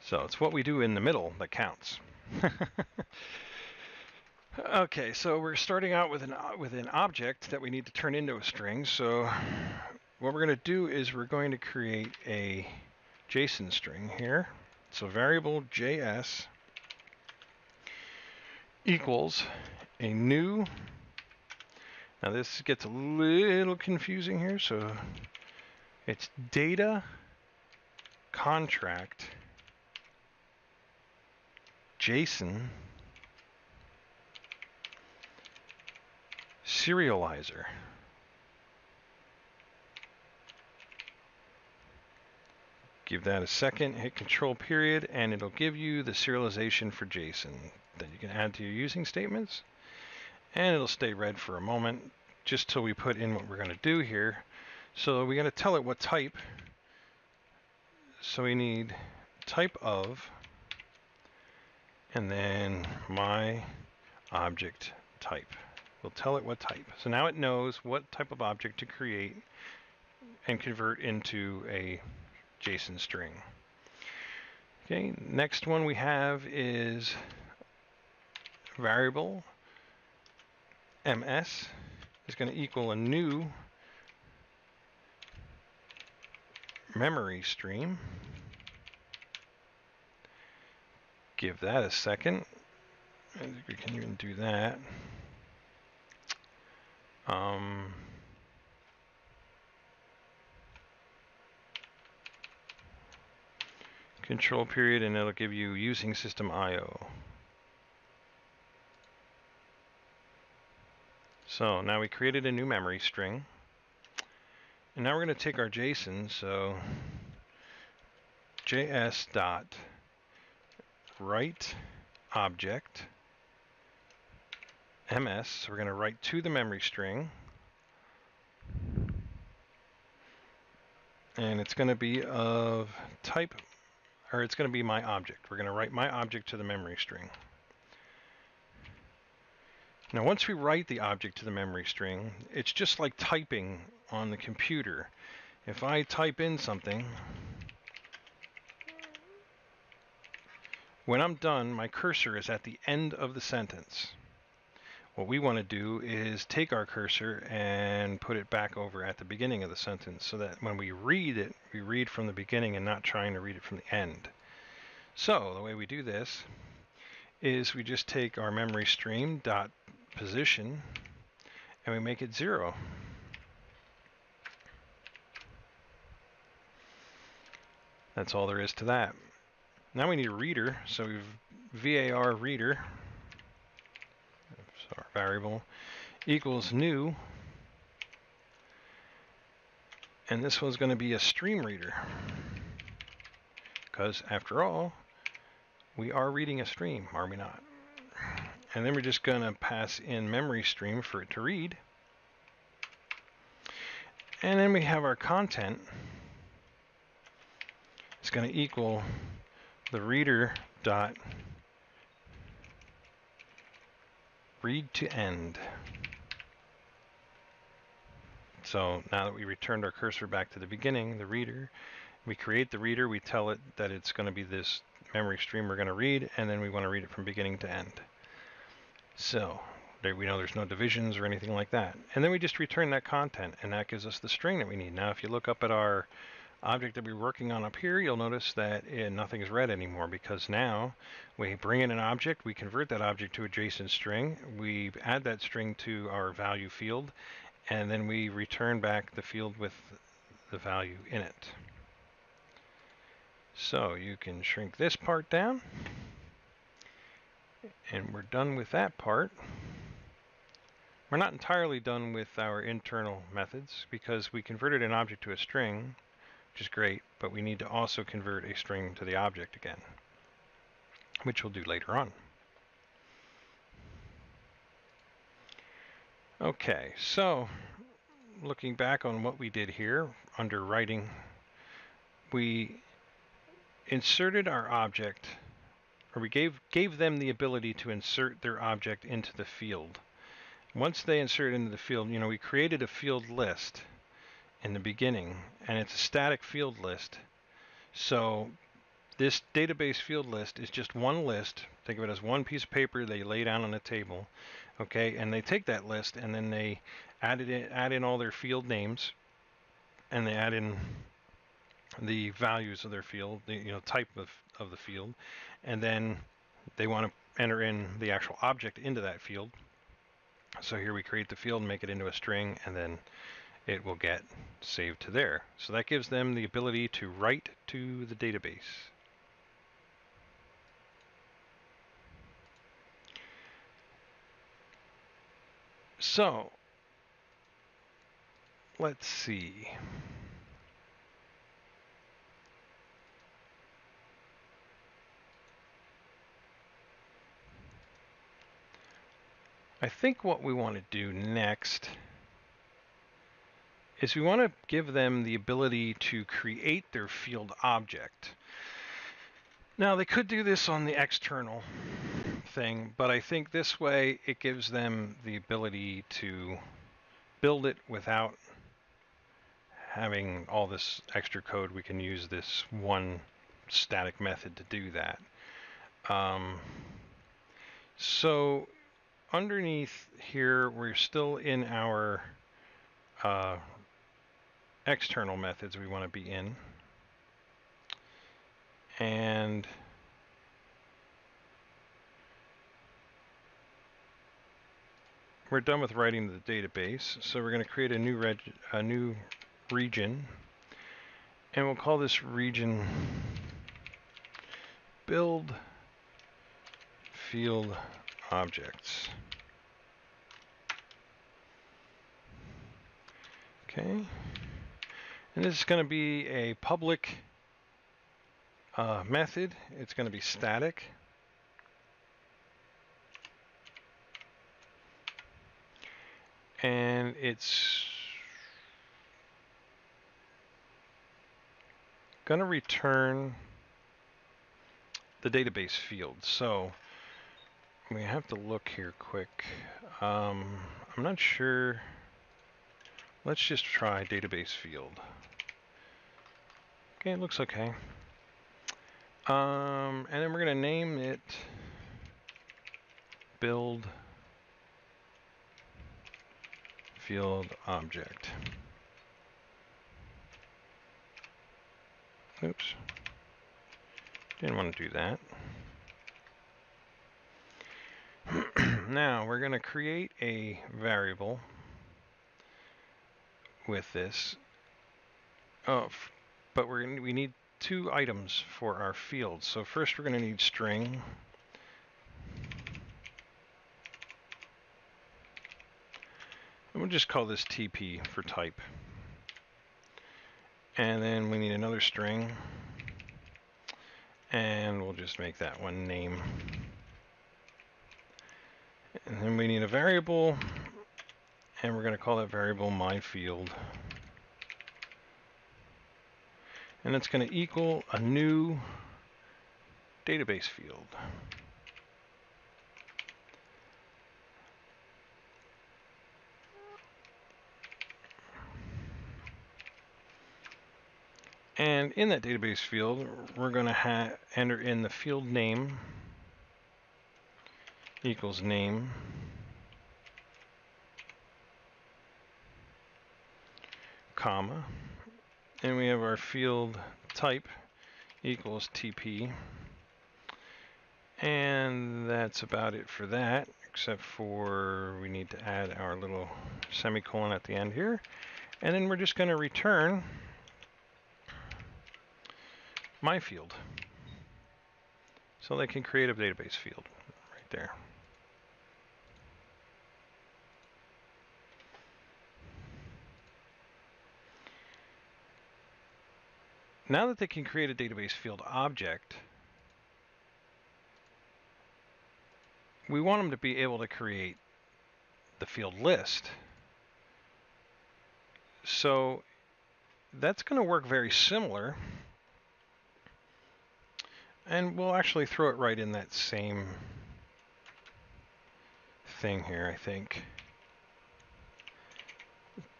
So it's what we do in the middle that counts. Okay, so we're starting out with an object that we need to turn into a string. So what we're going to do is we're going to create a JSON string here. So variable JS equals a new. Now this gets a little confusing here. So it's data contract JSON serializer. Give that a second, hit control period, and it'll give you the serialization for JSON that you can add to your using statements. And it'll stay red for a moment, just till we put in what we're going to do here. So we're going to tell it what type. So we need type of, and then my object type. We'll tell it what type. So now it knows what type of object to create and convert into a JSON string. Okay, next one we have is variable ms is going to equal a new memory stream. Give that a second. I think we can even do that. Control period, and it'll give you using system IO. So now we created a new memory string. And now we're going to take our JSON, so JS dot write object ms, so we're going to write to the memory string. And it's going to be of type, or it's going to be my object. We're going to write my object to the memory string. Now once we write the object to the memory string, it's just like typing on the computer. If I type in something, when I'm done, my cursor is at the end of the sentence. What we want to do is take our cursor and put it back over at the beginning of the sentence, so that when we read it, we read from the beginning and not trying to read it from the end. So the way we do this is we just take our memory stream dot position, and we make it 0. That's all there is to that. Now we need a reader, so we've var reader, so our variable, equals new, and this one's going to be a stream reader, because after all, we are reading a stream, are we not? And then we're just going to pass in memory stream for it to read. And then we have our content. It's going to equal the reader dot read to end. So now that we returned our cursor back to the beginning, the reader, we create the reader, we tell it that it's going to be this memory stream we're going to read, and then we want to read it from beginning to end. So there we know there's no divisions or anything like that. And then we just return that content, and that gives us the string that we need. Now if you look up at our object that we're working on up here, you'll notice that nothing is read anymore, because now we bring in an object, we convert that object to a JSON string, we add that string to our value field, and then we return back the field with the value in it. So you can shrink this part down, and we're done with that part. We're not entirely done with our internal methods, because we converted an object to a string, which is great, but we need to also convert a string to the object again, which we'll do later on. Okay, so looking back on what we did here under writing, we inserted our object, or we gave them the ability to insert their object into the field. Once they insert it into the field, we created a field list in the beginning, and it's a static field list. So this database field list is just one list. Think of it as one piece of paper they lay down on a table, okay? And they take that list and then they add in all their field names, and they add in the values of their field, the type of the field, and then they want to enter in the actual object into that field. So here we create the field and make it into a string, and then it will get saved to there. So that gives them the ability to write to the database. So let's see. I think what we want to do next is we want to give them the ability to create their field object. Now they could do this on the external thing, but I think this way it gives them the ability to build it without having all this extra code. We can use this one static method to do that. So underneath here, we're still in our external methods we want to be in. And we're done with writing the database, so we're going to create a new region, and we'll call this region build field objects. Okay, and this is going to be a public method. It's going to be static. And it's going to return the database field. So we have to look here quick. I'm not sure. Let's just try database field. Okay, it looks okay. And then we're going to name it build field object. Oops. Didn't want to do that. Now we're going to create a variable with this. Oh, but we need two items for our fields. So first we're going to need string. And we'll just call this TP for type. And then we need another string. And we'll just make that one name. And then we need a variable. And we're going to call that variable myField. And it's going to equal a new database field. And in that database field, we're going to enter in the field name equals name, comma, and we have our field type equals TP. And that's about it for that, except for we need to add our little semicolon at the end here. And then we're just going to return my field. So they can create a database field right there. Now that they can create a database field object, we want them to be able to create the field list. So that's going to work very similar. And we'll actually throw it right in that same thing here, I think.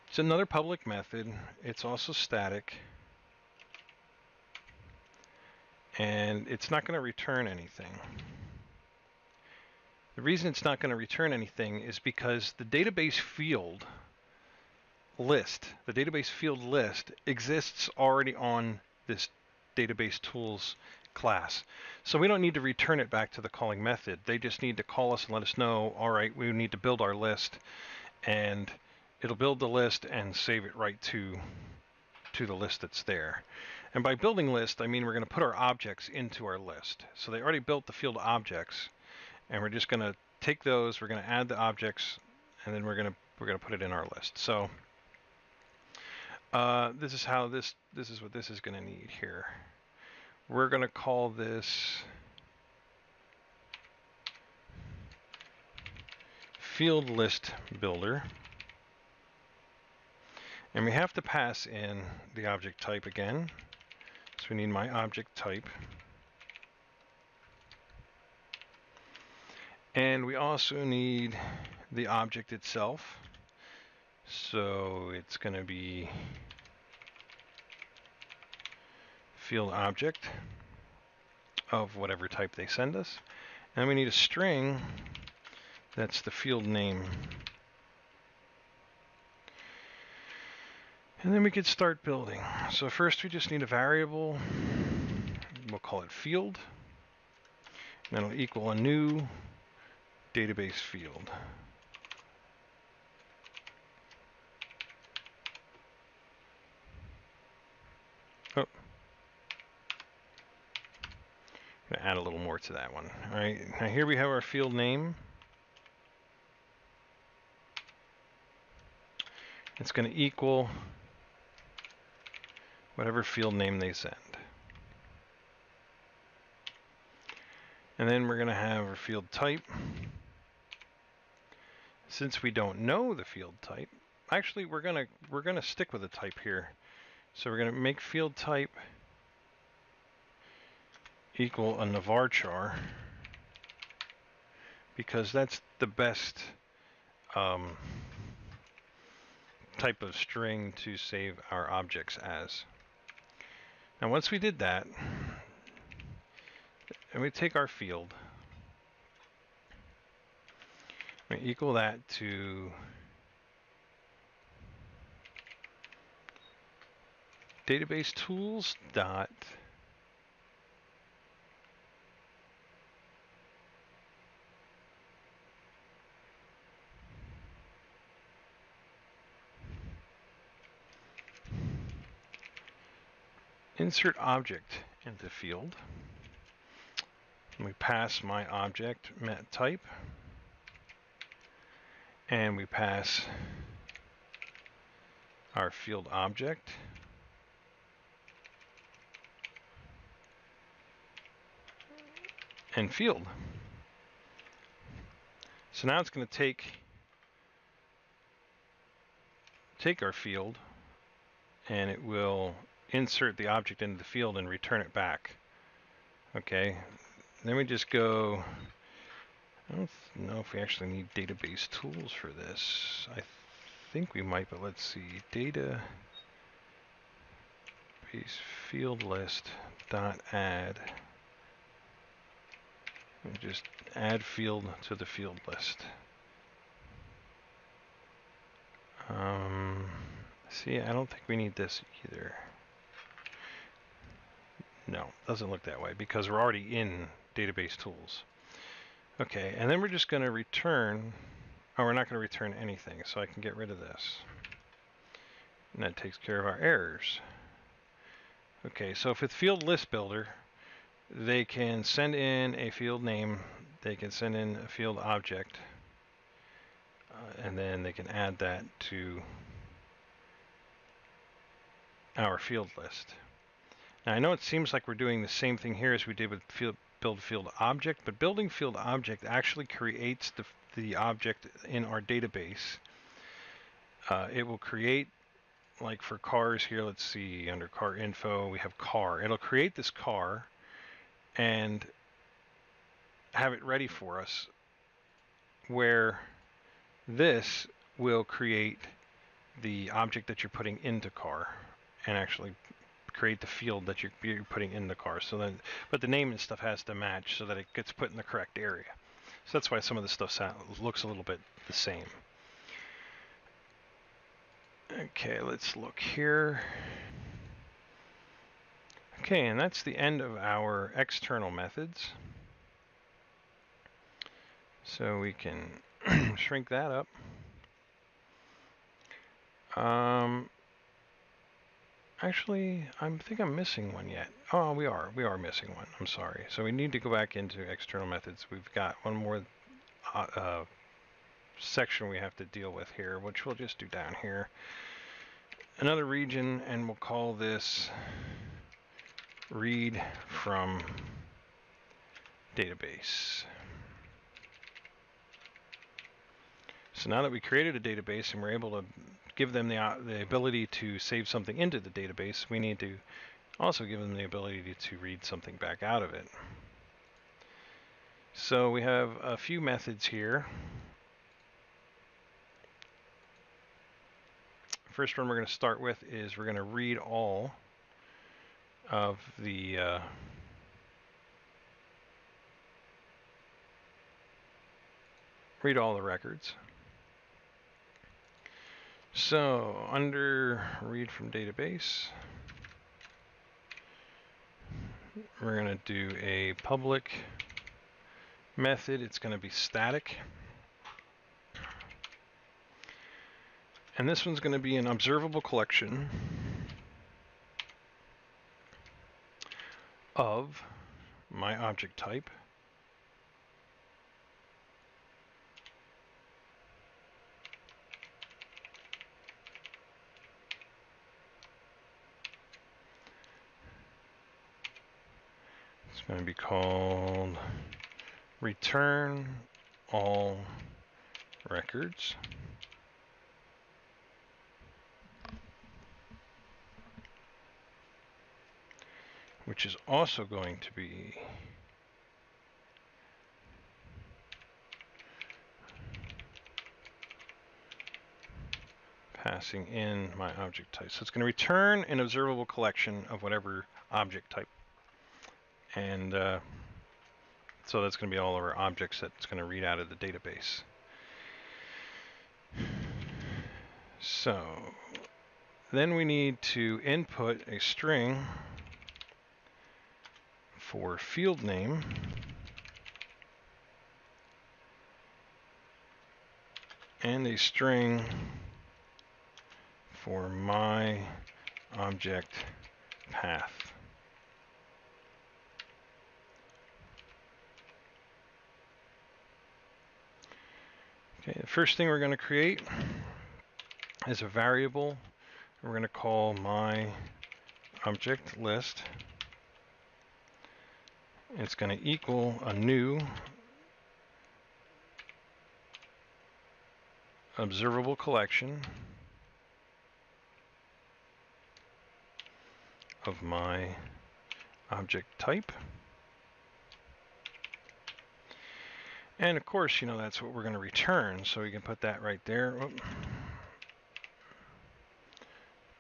It's another public method. It's also static. And it's not going to return anything. The reason it's not going to return anything is because the database field list, exists already on this database tools class. So we don't need to return it back to the calling method. They just need to call us and let us know, all right, we need to build our list, and it'll build the list and save it right to the list that's there. And by building list, I mean we're going to put our objects into our list. So they already built the field objects, and we're just going to take those, we're going to add the objects, and then we're going to put it in our list. So this is how this is what this is going to need here. We're going to call this field list builder. And we have to pass in the object type again. So we need my object type. And we also need the object itself. So it's going to be field object of whatever type they send us. And we need a string that's the field name. And then we could start building. So first we just need a variable. We'll call it field. And that'll equal a new database field. Oh. I'm gonna add a little more to that one. All right, now here we have our field name. It's going to equal whatever field name they send. And then we're going to have our field type. Since we don't know the field type, actually we're going to stick with the type here. So we're going to make field type equal a navarchar, because that's the best type of string to save our objects as. Now once we did that, and we take our field, we equal that to database tools dot insert object into field. And we pass my object type, and we pass our field object. And field. So now it's going to take our field, and it will insert the object into the field and return it back. Okay, then we just go, I don't know if we actually need database tools for this. I think we might, but let's see. Database field list dot add. And just add field to the field list. See, I don't think we need this either. No, doesn't look that way because we're already in database tools. Okay, and then we're just going to return, we're not going to return anything, so I can get rid of this. And that takes care of our errors. Okay, so with Field List Builder, they can send in a field name, they can send in a field object, and then they can add that to our field list. Now I know it seems like we're doing the same thing here as we did with build field object, but building field object actually creates the object in our database. It will create, like for cars here, let's see, under car info we have car. It'll create this car and have it ready for us, where this will create the object that you're putting into car and actually create the field that you're putting in the car. So then, but the name and stuff has to match so that it gets put in the correct area. So that's why some of the stuff looks a little bit the same. Okay, let's look here. Okay, and that's the end of our external methods. So we can shrink that up. Actually, I think I'm missing one yet. Oh, we are missing one. I'm sorry. So we need to go back into external methods. We've got one more section we have to deal with here, which we'll just do down here. Another region, and we'll call this read from database. So now that we created a database and we're able to give them the ability to save something into the database, we need to also give them the ability to read something back out of it. So we have a few methods here. First one we're going to start with is we're going to read all of the records. So under read from database, we're going to do a public method. It's going to be static. And this one's going to be an observable collection of my object type. It's going to be called return all records. Which is also going to be passing in my object type. So it's going to return an observable collection of whatever object type. And so that's going to be all of our objects that it's going to read out of the database. So then we need to input a string for field name and a string for my object path. Okay, the first thing we're going to create is a variable. We're going to call my object list. It's going to equal a new observable collection of my object type. And of course, you know, that's what we're going to return, so we can put that right there. Oop.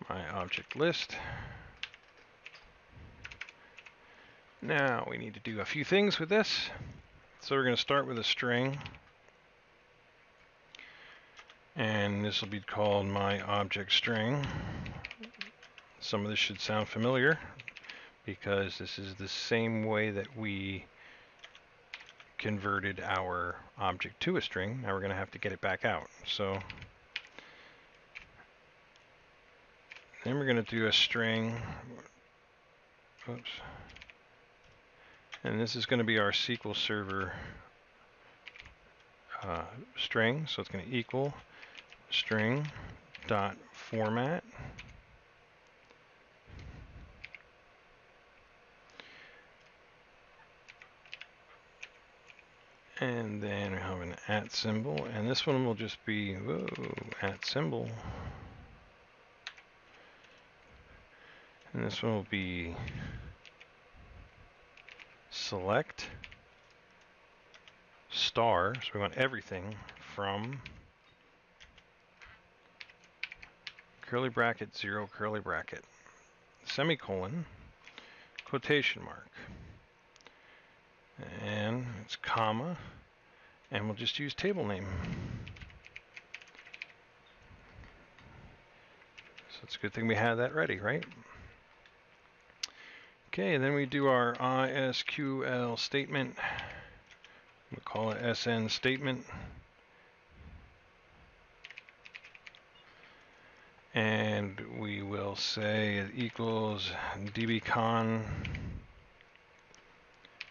My object list. Now we need to do a few things with this. So we're going to start with a string. And this will be called my object string. Some of this should sound familiar because this is the same way that we converted our object to a string. Now we're going to have to get it back out. So then we're going to do a string. Oops. And this is going to be our SQL Server string. So it's going to equal string dot format. And then we have an @ symbol, and this one will just be @ symbol. And this one will be select star. So we want everything from curly bracket 0 curly bracket semicolon quotation mark. And it's comma, and we'll just use table name. So it's a good thing we had that ready, right? Okay, and then we do our ISQL statement. We'll call it SN statement. And we will say it equals dbcon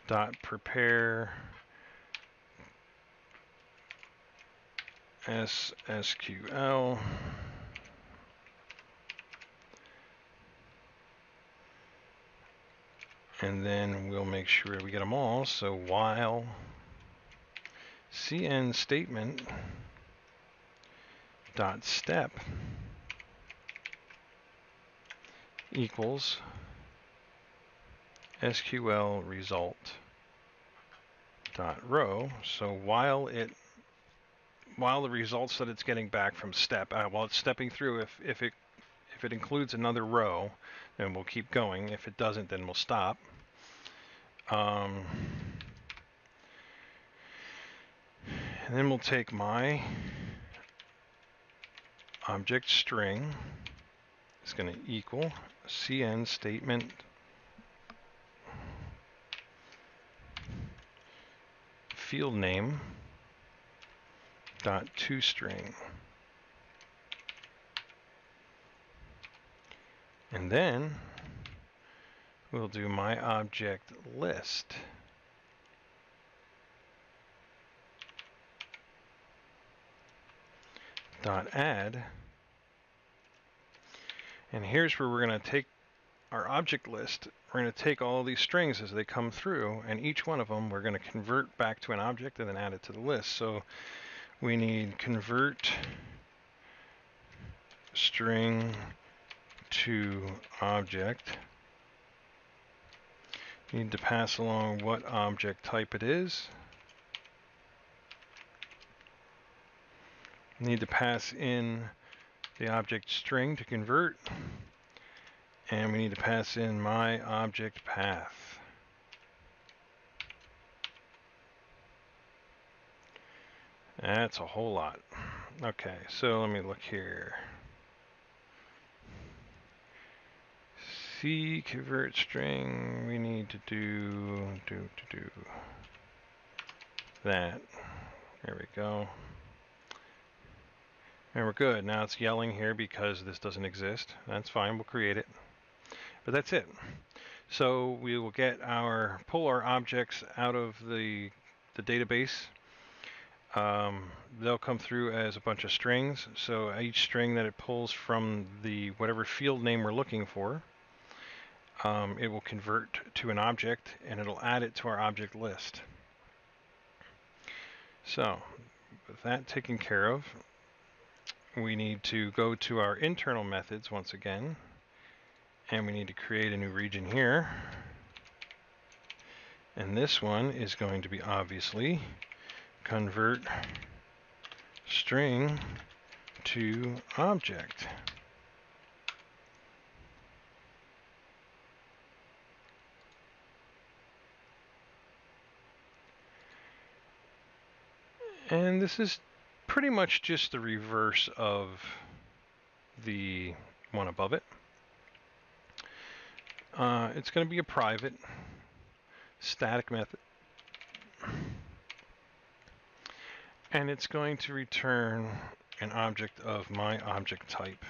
dot prepare SSQL and then we'll make sure we get them all. So while cn statement dot step equals SQL result dot row. So while the results that it's getting back from step, while it's stepping through, if it includes another row, then we'll keep going. If it doesn't, then we'll stop. And then we'll take my object string. It's going to equal cn statement field name dot toString. And then we'll do my object list dot add. And here's where we're going to take our object list. We're going to take all of these strings as they come through, and each one of them we're going to convert back to an object and then add it to the list. So we need convert string to object. You need to pass along what object type it is. You need to pass in the object string to convert. And we need to pass in my object path. That's a whole lot. Okay, so let me look here. C convert string, we need to do that. There we go. And we're good. Now it's yelling here because this doesn't exist. That's fine, we'll create it. But that's it. So we will pull our objects out of the database. they'll come through as a bunch of strings. So each string that it pulls from the whatever field name we're looking for, it will convert to an object and it'll add it to our object list. So with that taken care of, we need to go to our internal methods once again, and we need to create a new region here. And this one is going to be obviously convert string to object. And this is pretty much just the reverse of the one above it. It's going to be a private static method. And it's going to return an object of my object type.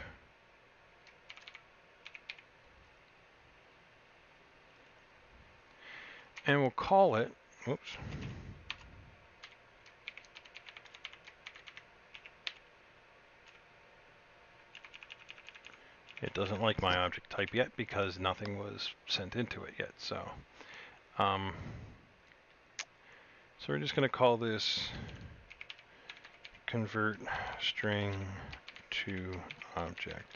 And we'll call it, oops. It doesn't like my object type yet because nothing was sent into it yet. So we're just going to call this convert string to object.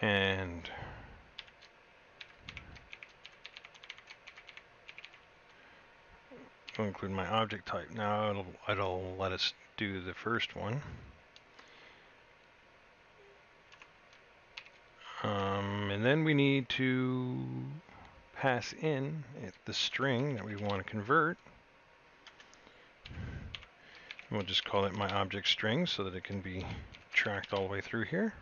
And we'll include my object type. Now it'll let us do the first one. And then we need to pass in the string that we want to convert. We'll just call it my object string so that it can be tracked all the way through here.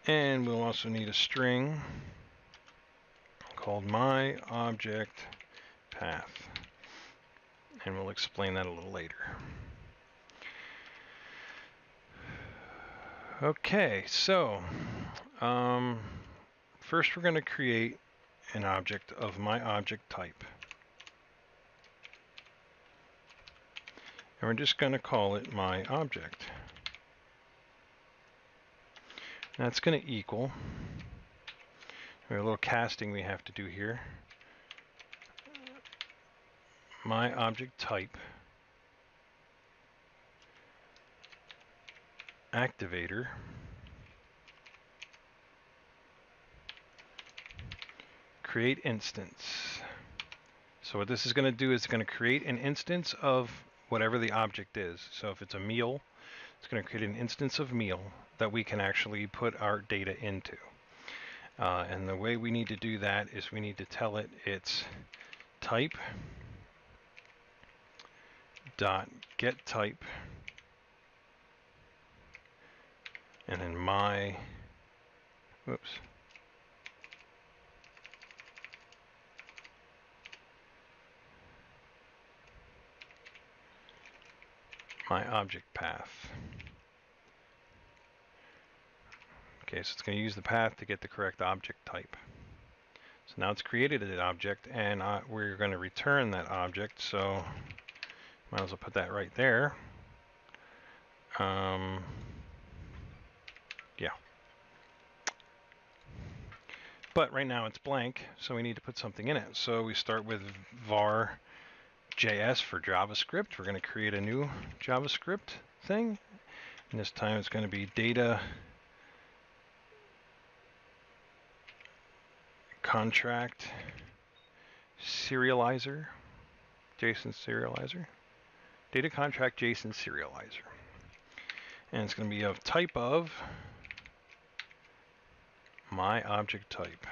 And we'll also need a string called my object path. And we'll explain that a little later. Okay, so first we're going to create an object of my object type. And we're just going to call it my object. That's going to equal, we have a little casting we have to do here, my object type activator create instance. So what this is going to do is it's going to create an instance of whatever the object is. So if it's a meal, it's going to create an instance of meal that we can actually put our data into. And the way we need to do that is we need to tell it its type dot get type, and then my object path. Okay, so it's going to use the path to get the correct object type. So now it's created an object, and we're going to return that object, so might as well put that right there. Yeah. But right now it's blank, so we need to put something in it. So we start with var JS for JavaScript. We're going to create a new JavaScript thing. And this time it's going to be data contract serializer, JSON serializer, data contract JSON serializer. And it's going to be of type of my object type.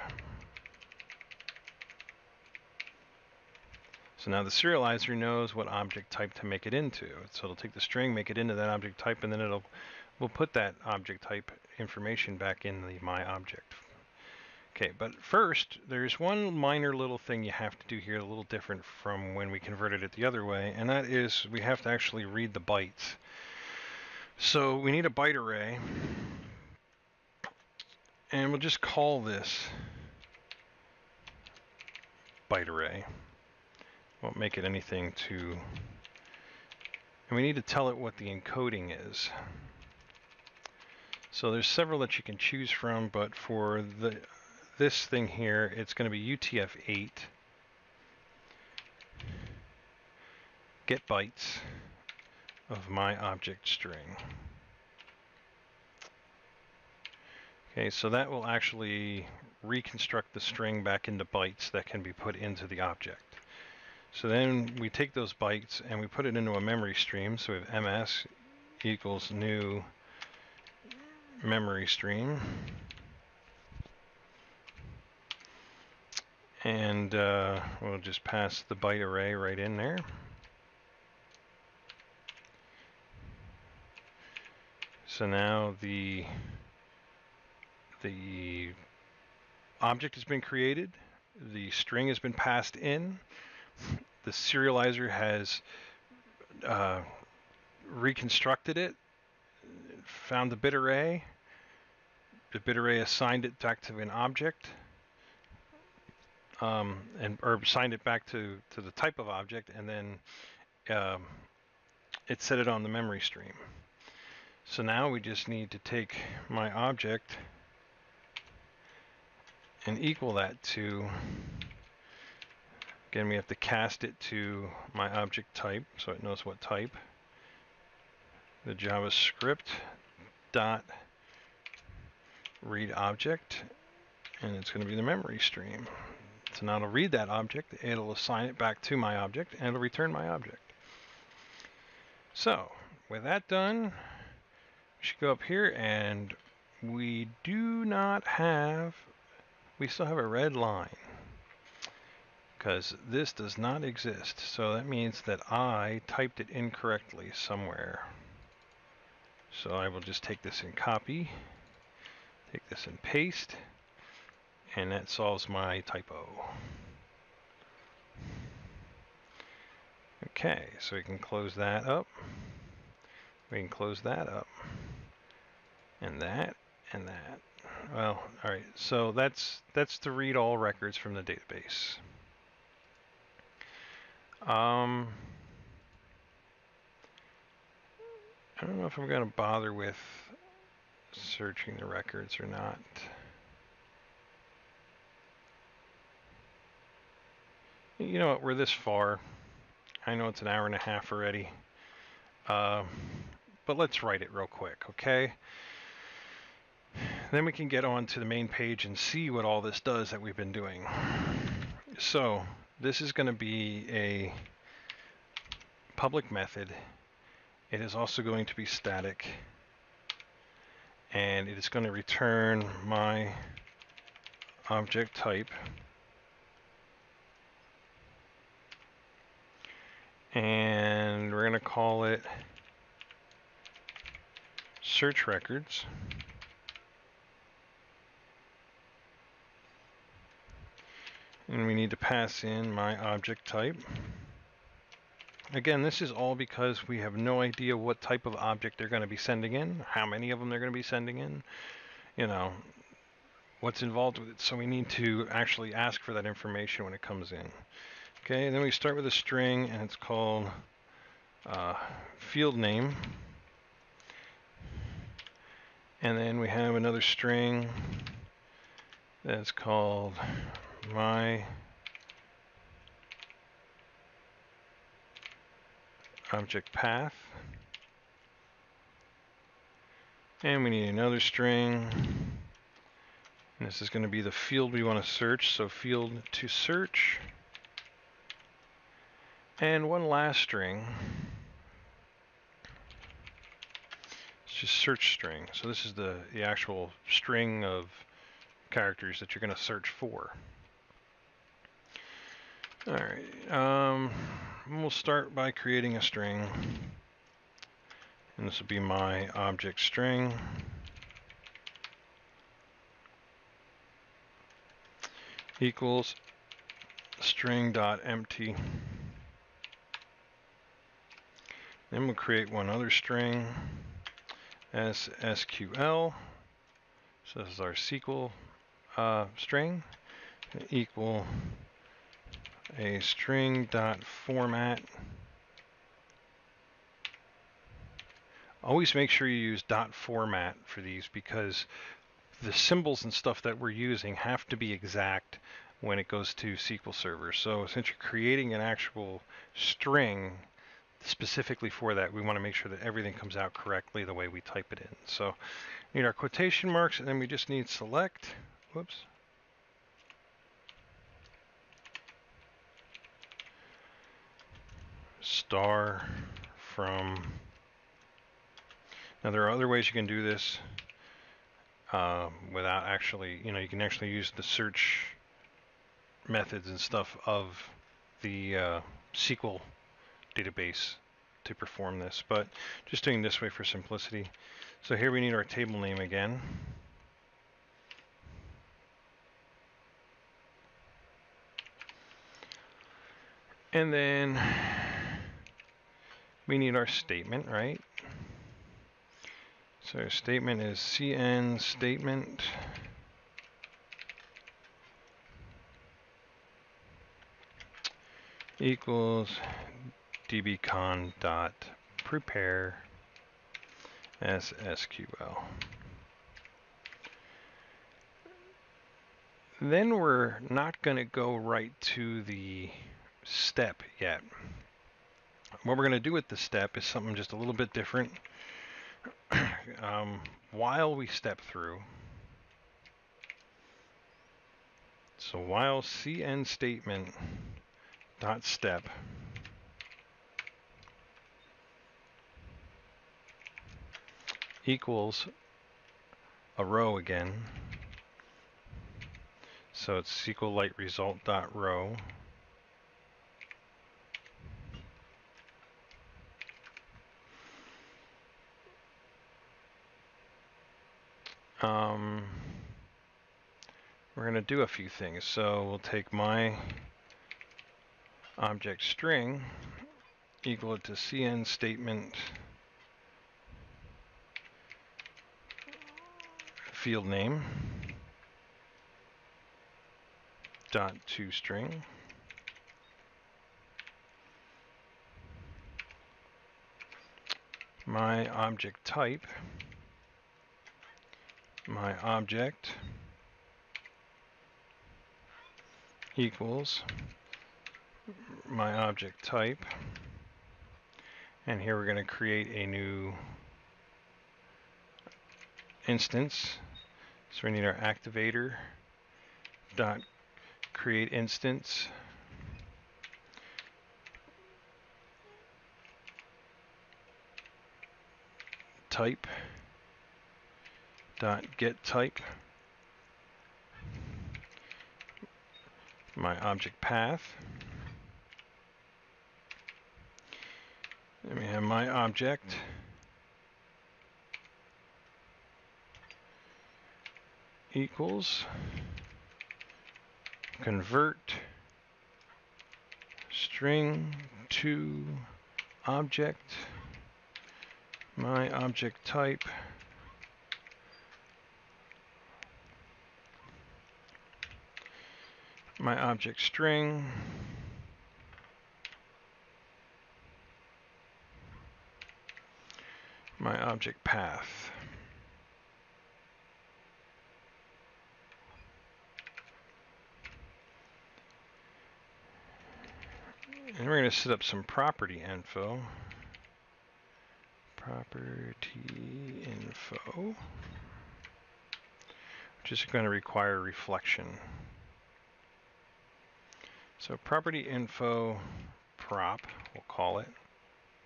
So now the serializer knows what object type to make it into. So it'll take the string, make it into that object type, and then we'll put that object type information back in the my object. Okay, but first there's one minor little thing you have to do here, a little different from when we converted it the other way, and that is we have to actually read the bytes. So we need a byte array, and we'll just call this byte array. won't make it anything to, and we need to tell it what the encoding is. So there's several that you can choose from, but for this thing here, it's going to be UTF-8 get bytes of my object string. Okay, so that will actually reconstruct the string back into bytes that can be put into the object. So then we take those bytes and we put it into a memory stream. So we have ms equals new memory stream. And we'll just pass the byte array right in there. So now the object has been created, the string has been passed in, the serializer has reconstructed it, found the bit array assigned it back to an object, or assigned it back to the type of object, and then it set it on the memory stream. So now we just need to take my object and equal that to, again, we have to cast it to my object type so it knows what type. The JavaScript dot read object, and it's going to be the memory stream. So now it'll read that object, it'll assign it back to my object, and it'll return my object. So with that done, we should go up here, and we do not have, we still have a red line because this does not exist. So that means that I typed it incorrectly somewhere. So I will just take this and copy, take this and paste, and that solves my typo. Okay, so we can close that up. We can close that up. And that, and that. Well, all right, so that's to read all records from the database. I don't know if I'm going to bother with searching the records or not. You know what, we're this far. I know it's an hour and a half already. But let's write it real quick, okay? Then we can get on to the main page and see what all this does that we've been doing. So this is going to be a public method. It is also going to be static, and it is going to return my object type, and we're going to call it search records. And we need to pass in my object type. Again, this is all because we have no idea what type of object they're going to be sending in, how many of them they're going to be sending in, you know, what's involved with it. So we need to actually ask for that information when it comes in. Okay, and then we start with a string, and it's called field name. And then we have another string that's called my object path. And we need another string. And this is going to be the field we want to search, so field to search. And one last string. It's just search string. So this is the actual string of characters that you're going to search for. All right, we'll start by creating a string, and this will be my object string. Equals string.empty. Then we'll create one other string as SQL. So this is our SQL string, equal a string dot format. Always make sure you use dot format for these, because the symbols and stuff that we're using have to be exact when it goes to SQL Server. So since you're creating an actual string specifically for that, we want to make sure that everything comes out correctly the way we type it in. So we need our quotation marks, and then we just need select, whoops, star from. Now there are other ways you can do this without actually, you can actually use the search methods and stuff of the SQL database to perform this, but just doing this way for simplicity. So here we need our table name again. And then we need our statement, right? So our statement is cn statement equals dbcon dot prepare as SQL. Then we're not going to go right to the step yet. What we're going to do with the step is something just a little bit different. While we step through, so while cn statement dot step equals a row again, so it's SQLite result dot row. We're going to do a few things. So we'll take my object string, equal it to cn statement field name dot toString. My object type, my object equals my object type, and here we're going to create a new instance. So we need our activator dot create instance type dot get type, my object path, and we have my object equals convert string to object, my object type my object string my object path. And we're going to set up some property info. Property info, which is going to require reflection. So property info prop, we'll call it,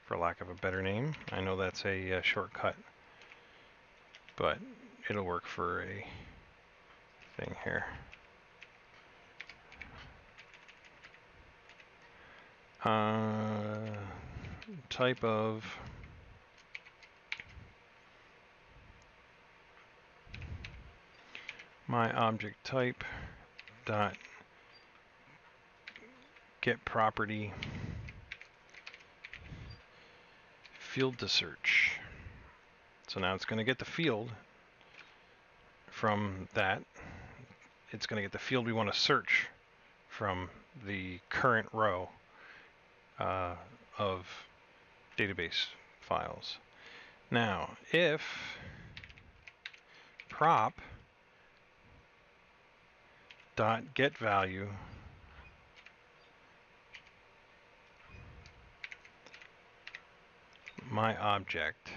for lack of a better name. I know that's a shortcut, but it'll work for a thing here. Type of my object type dot get property field to search. So now it's going to get the field from that. It's going to get the field we want to search from the current row of database files. Now, if prop dot get value my object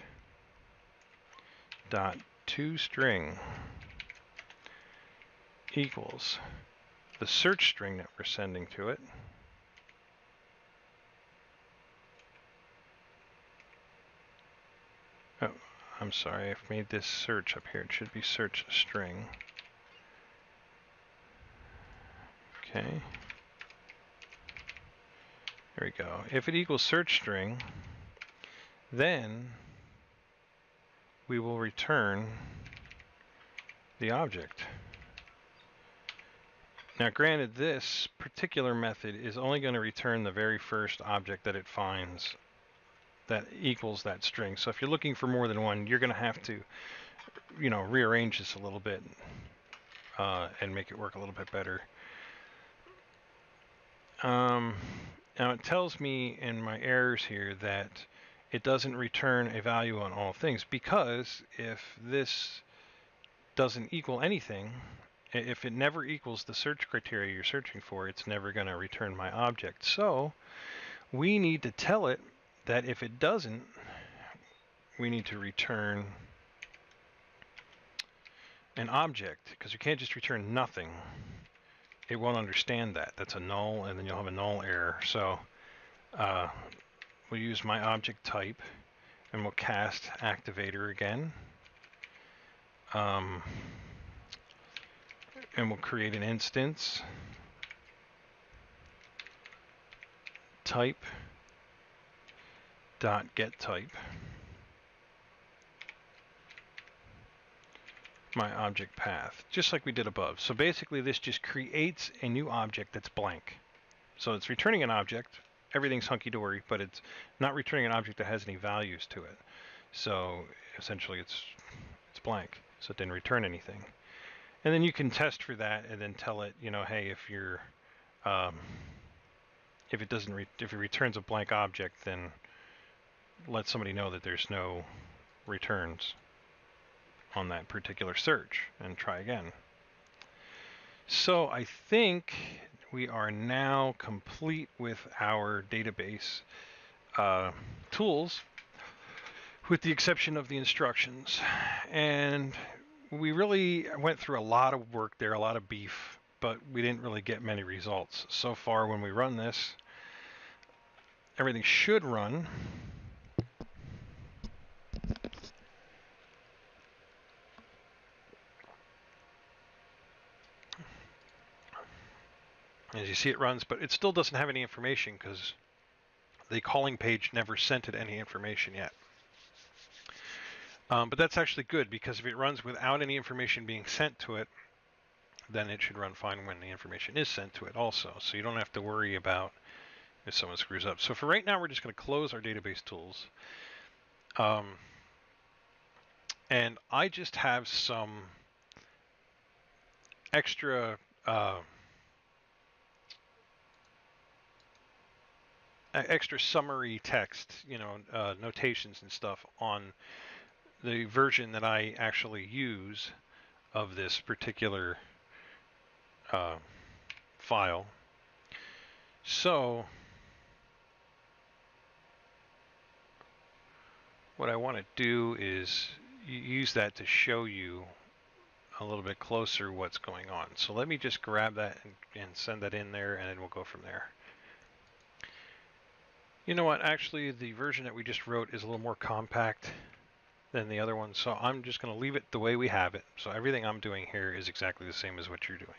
dot toString equals the search string that we're sending to it, oh, I'm sorry, I've made this search up here. It should be search string. Okay. There we go. If it equals search string, then we will return the object. Now granted, this particular method is only going to return the very first object that it finds that equals that string. So if you're looking for more than one, you're going to have to, rearrange this a little bit and make it work a little bit better. Now it tells me in my errors here that it doesn't return a value on all things, because if this doesn't equal anything, if it never equals the search criteria you're searching for, it's never going to return my object. So we need to tell it that if it doesn't, we need to return an object, because you can't just return nothing. It won't understand that. That's a null, and then you'll have a null error. So we'll use my object type, and we'll cast activator again. And we'll create an instance, type dot get type my object path, just like we did above. So basically this just creates a new object that's blank. So it's returning an object, everything's hunky-dory, but it's not returning an object that has any values to it. So essentially it's blank, so it didn't return anything. And then you can test for that and then tell it, hey, if you're if it returns a blank object, then let somebody know that there's no returns on that particular search, and try again. So I think we are now complete with our database tools, with the exception of the instructions. And we really went through a lot of work there, a lot of beef, but we didn't really get many results. So far, when we run this, everything should run. As you see, it runs, but it still doesn't have any information because the calling page never sent it any information yet. But that's actually good, because if it runs without any information being sent to it, then it should run fine when the information is sent to it also. So you don't have to worry about if someone screws up. So for right now, we're just going to close our database tools. And I just have some extra summary text, notations and stuff on the version that I actually use of this particular file. So what I want to do is use that to show you a little bit closer what's going on. So let me just grab that and send that in there, and then we'll go from there. You know what, actually the version that we just wrote is a little more compact than the other one, so I'm just going to leave it the way we have it. So everything I'm doing here is exactly the same as what you're doing.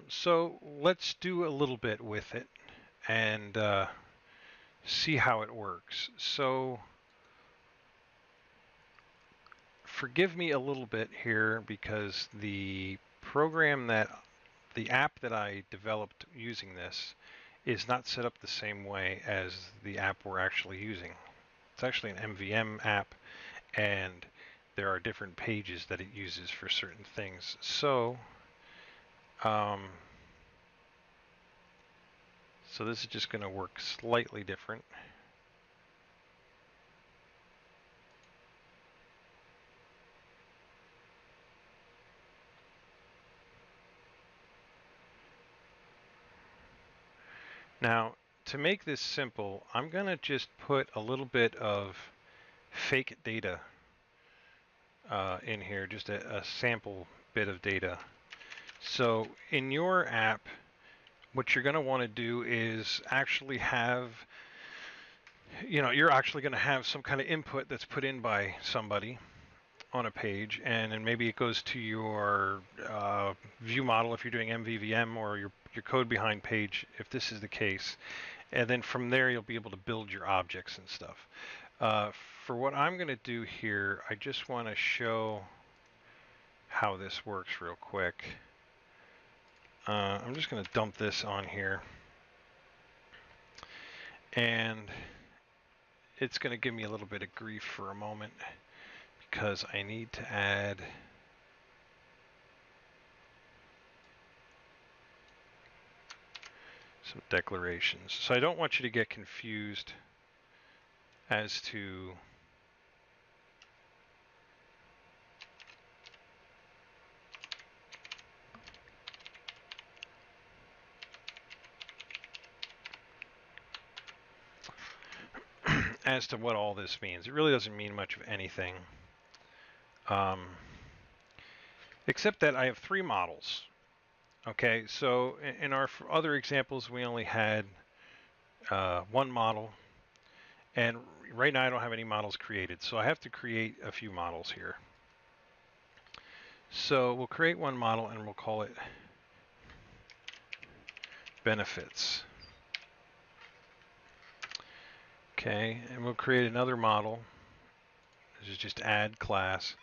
So let's do a little bit with it and see how it works. So forgive me a little bit here, because the app that I developed using this is not set up the same way as the app we're actually using. It's actually an MVM app, and there are different pages that it uses for certain things. So So this is just going to work slightly different. Now, to make this simple, I'm going to just put a little bit of fake data in here, just a sample bit of data. So in your app, what you're going to want to do is actually have, you're actually going to have some kind of input that's put in by somebody on a page, and then maybe it goes to your view model if you're doing MVVM, or your code behind page if this is the case. And then from there you'll be able to build your objects and stuff. For what I'm going to do here, I just want to show how this works real quick. I'm just going to dump this on here, and it's going to give me a little bit of grief for a moment because I need to add some declarations. So I don't want you to get confused as to what all this means. It really doesn't mean much of anything, except that I have 3 models. Okay, so in our other examples, we only had 1 model, and right now I don't have any models created, so I have to create a few models here. So we'll create 1 model and we'll call it benefits. Okay, and we'll create another model. This is just add class,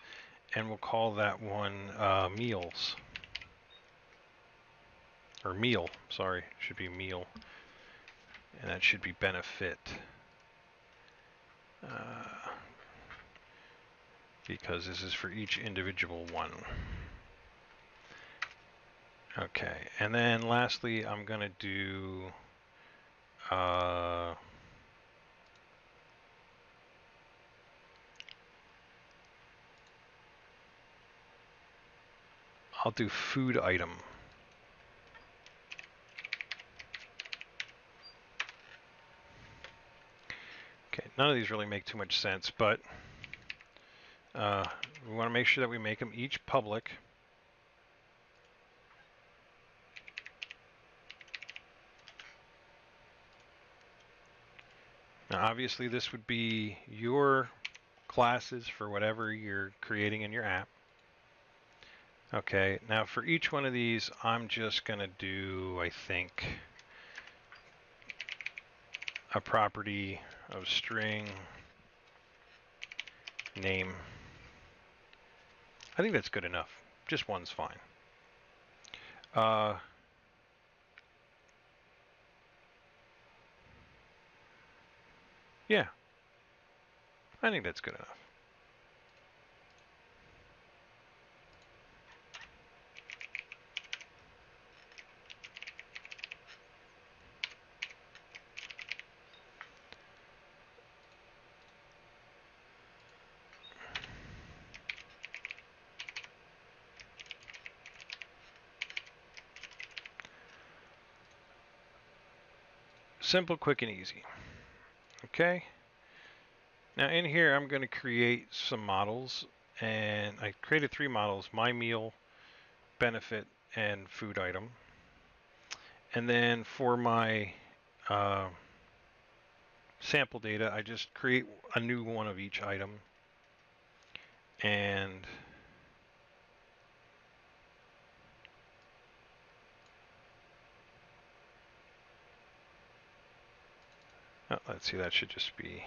and we'll call that one meals. Or meal, sorry, should be meal. And that should be benefit. Because this is for each individual one. Okay, and then lastly, I'm going to do I'll do food item. Okay, none of these really make too much sense, but we want to make sure that we make them each public. Now, obviously, this would be your classes for whatever you're creating in your app. Okay, now for each one of these, I'm just going to do, I think, a property of string name. I think that's good enough. Just one's fine. Yeah, I think that's good enough. Simple, quick, and easy. Okay. Now in here, I'm going to create some models, and I created 3 models: my meal, benefit, and food item. And then for my sample data, I just create a new one of each item. And let's see, that should just be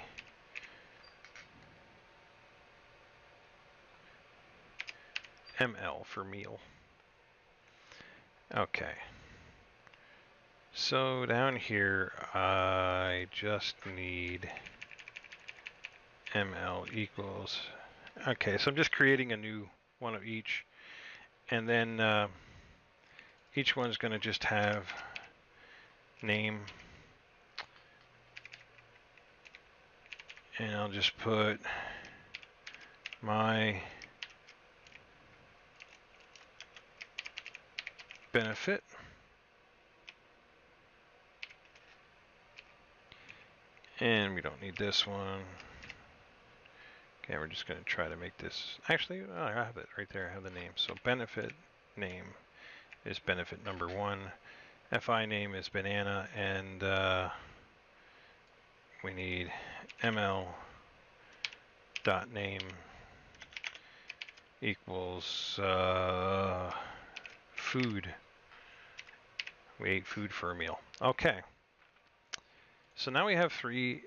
ML for meal. Okay. So down here, I just need ML equals. Okay, so I'm just creating a new one of each, and then each one's going to just have name And I'll just put my benefit. And we don't need this one. Okay, we're just going to try to make this. Actually, I have it right there. I have the name. So benefit name is benefit number 1. FI name is banana, and we need ml dot name equals food. We ate food for a meal. Okay. So now we have 3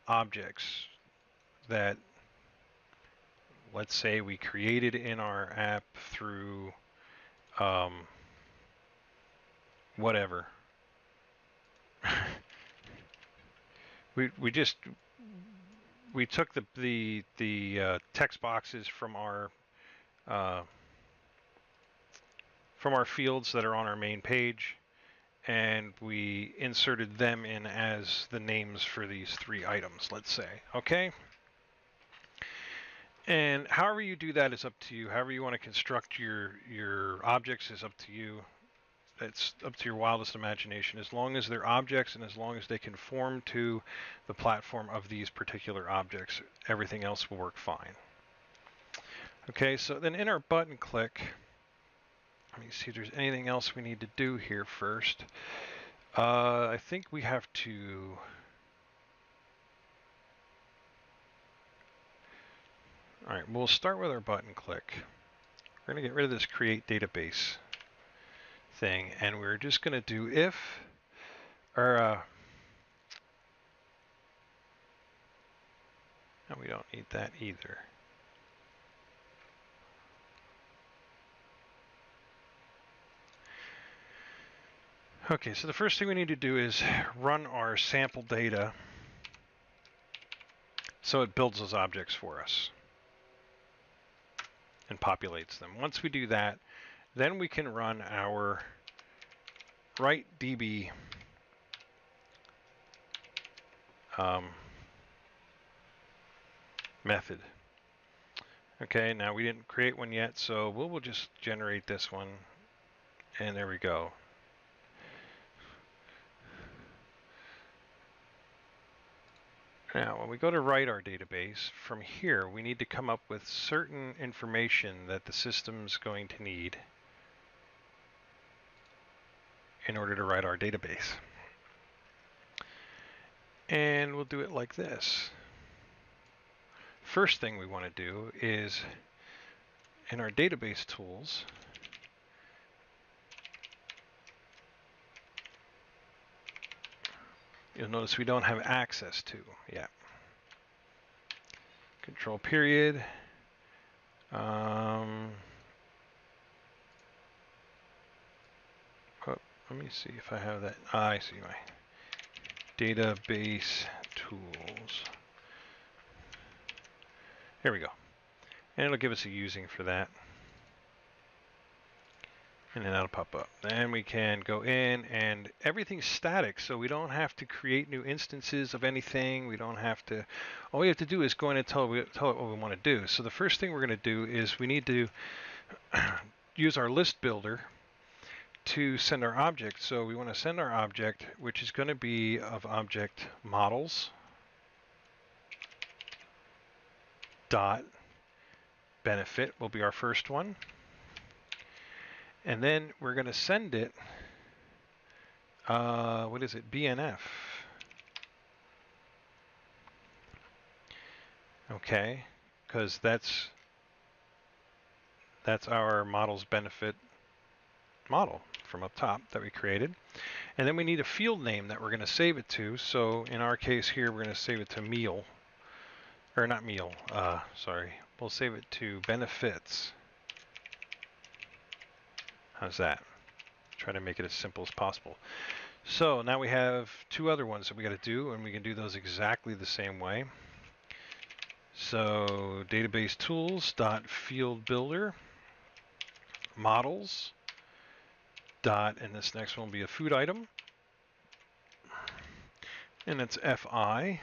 objects that, let's say, we created in our app through whatever. we took the text boxes from our fields that are on our main page, and we inserted them in as the names for these 3 items, let's say. Okay? And however you do that is up to you. However you want to construct your objects is up to you. It's up to your wildest imagination. As long as they're objects and as long as they conform to the platform of these particular objects, everything else will work fine. Okay, so then in our button click, let me see if there's anything else we need to do here first. I think we have to... All right, we'll start with our button click. We're going to get rid of this create database thing, and we're just going to do if, or no, we don't need that either. Okay, so the first thing we need to do is run our sample data so it builds those objects for us and populates them. Once we do that, then we can run our write-db method. Okay, now we didn't create one yet, so we'll just generate this one, and there we go. Now, when we go to write our database, from here we need to come up with certain information that the system's going to need in order to write our database. And we'll do it like this. First thing we want to do is, in our database tools, you'll notice we don't have access to yet. Control period. Let me see if I have that. I see my database tools. There we go. And it'll give us a using for that. And then that'll pop up. Then we can go in, and everything's static, so we don't have to create new instances of anything. We don't have to, all we have to do is go in and tell it what we want to do. So the first thing we're going to do is we need to use our list builder to send our object. So we want to send our object, which is going to be of object models dot benefit will be our first one. And then we're going to send it, what is it, BNF. Okay, because that's our model's benefit model from up top that we created. And then we need a field name that we're going to save it to. So in our case here, we're going to save it to meal, or not meal, sorry. We'll save it to benefits. How's that? Try to make it as simple as possible. So now we have 2 other ones that we got to do, and we can do those exactly the same way. So database tools dot field builder models dot, and this next one will be a food item, and it's FI,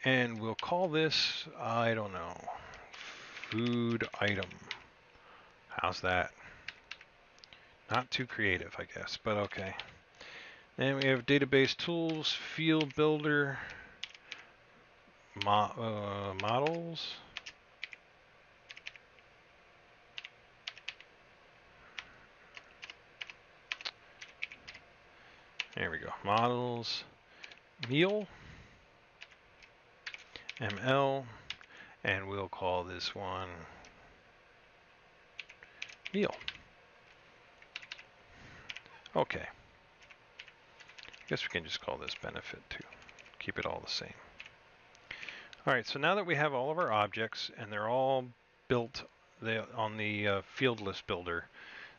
And we'll call this, I don't know, food item. How's that? Not too creative, I guess, but okay. Then we have database tools, field builder, models. There we go. Models, meal, ML, and we'll call this one meal. Okay. Guess we can just call this benefit too. Keep it all the same. All right, so now that we have all of our objects and they're all built on the field list builder,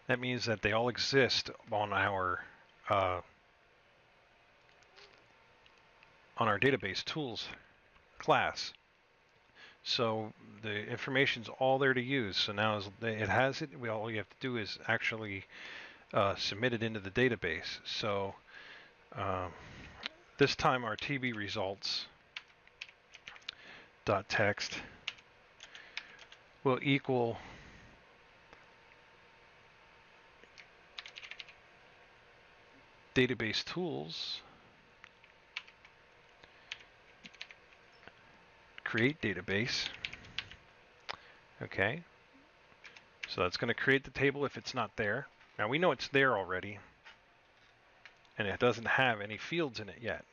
that means that they all exist on our database tools class. So the information's all there to use. So now it has it. All you have to do is actually submit it into the database. So this time our TB results dot text will equal database tools create database. Okay, so that's going to create the table if it's not there. Now we know it's there already, and it doesn't have any fields in it yet.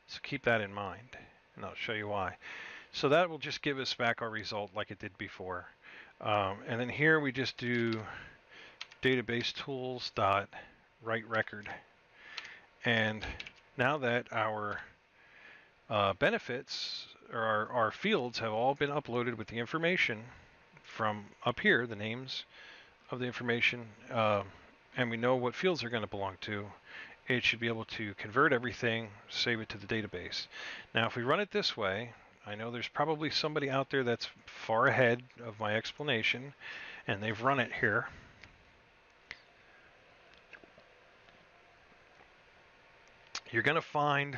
So keep that in mind, and I'll show you why. So that will just give us back our result like it did before. And then here we just do database tools dot write record. And now that our benefits or our fields have all been uploaded with the information from up here, the names of the information, and we know what fields are going to belong to, it should be able to convert everything, save it to the database. Now if we run it this way, I know there's probably somebody out there that's far ahead of my explanation, and they've run it here. You're going to find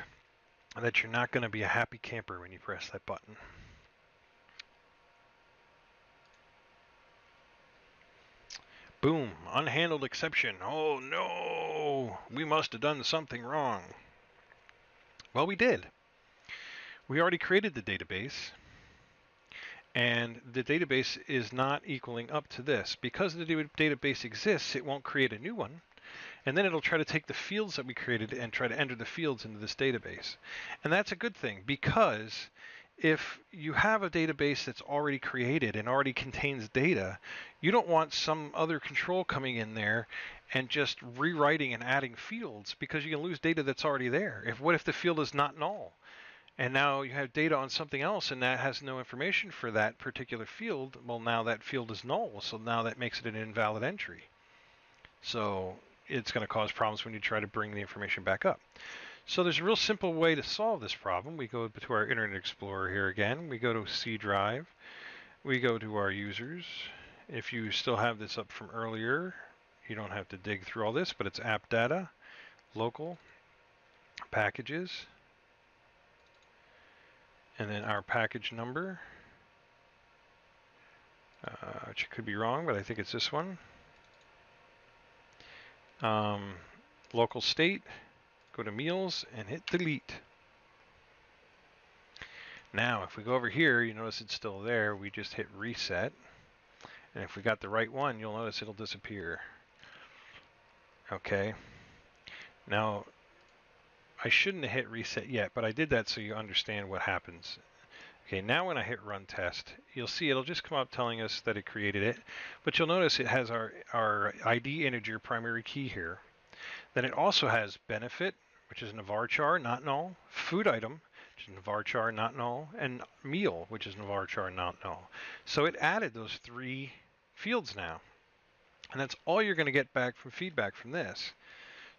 that you're not going to be a happy camper when you press that button. Boom, unhandled exception. Oh no, we must have done something wrong. Well, we did. We already created the database, and the database is not equaling up to this. Because the database exists, it won't create a new one, and then it'll try to take the fields that we created and try to enter the fields into this database. And that's a good thing, because if you have a database that's already created and already contains data, you don't want some other control coming in there and just rewriting and adding fields, because you can lose data that's already there. What if the field is not null? And now you have data on something else and that has no information for that particular field. Well, now that field is null, so now that makes it an invalid entry. So it's going to cause problems when you try to bring the information back up. So there's a real simple way to solve this problem. We go to our Internet Explorer here again. We go to C drive. We go to our users. If you still have this up from earlier, you don't have to dig through all this, but it's app data, local, packages, and then our package number, which could be wrong, but I think it's this one. Local state, go to meals and hit delete. Now if we go over here, you notice it's still there. We just hit reset, and if we got the right one, you'll notice it'll disappear. Okay, now I shouldn't have hit reset yet, but I did that so you understand what happens. Okay, now when I hit run test, you'll see it'll just come up telling us that it created it, but you'll notice it has our ID integer primary key here. Then it also has benefit, which is a varchar, not null, food item, which is a varchar, not null, and meal, which is a varchar, not null. So it added those 3 fields now. And that's all you're going to get back from feedback from this.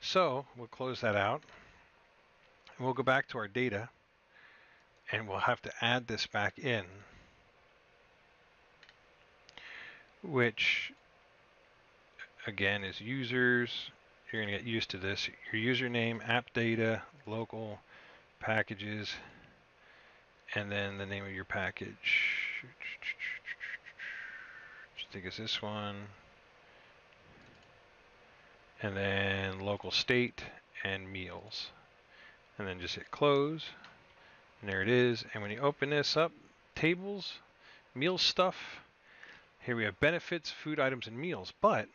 So we'll close that out. And we'll go back to our data, and we'll have to add this back in, which again is users. You're going to get used to this. Your username, app data, local, packages, and then the name of your package. I think it's this one. And then local state and meals. And then just hit close. And there it is. And when you open this up, tables, meal stuff. Here we have benefits, food items, and meals. But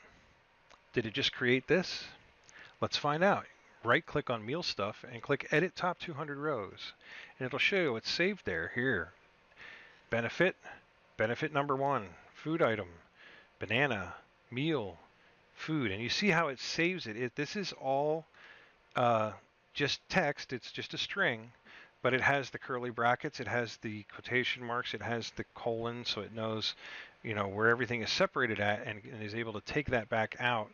did it just create this? Let's find out. Right click on meal stuff and click edit top 200 rows. And it'll show you what's saved there. Here. Benefit, benefit number 1, food item, banana, meal, food. And you see how it saves it. This is all just text. It's just a string, but it has the curly brackets, it has the quotation marks, it has the colon, so it knows, where everything is separated at, and is able to take that back out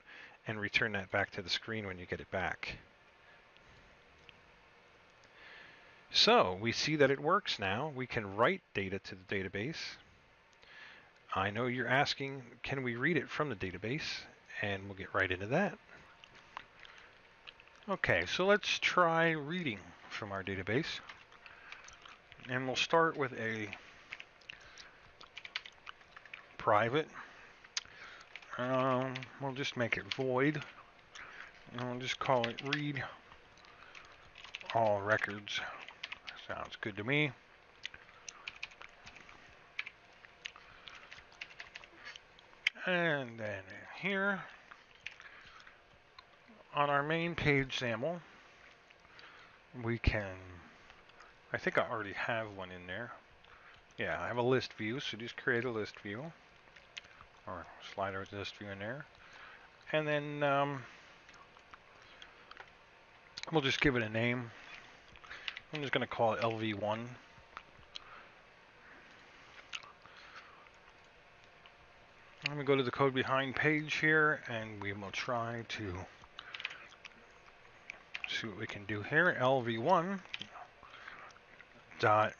and return that back to the screen when you get it back. So we see that it works now. We can write data to the database. I know you're asking, can we read it from the database? And we'll get right into that. Okay, so let's try reading from our database. And we'll start with a private. We'll just make it void. And we'll just call it read all records. Sounds good to me. And then here, on our main page XAML, we can, I think I already have one in there. Yeah, I have a list view, so just create a list view, or slide our list view in there. And then we'll just give it a name. I'm just going to call it LV1. Let me go to the code behind page here, and we will try to see what we can do here. LV1 dot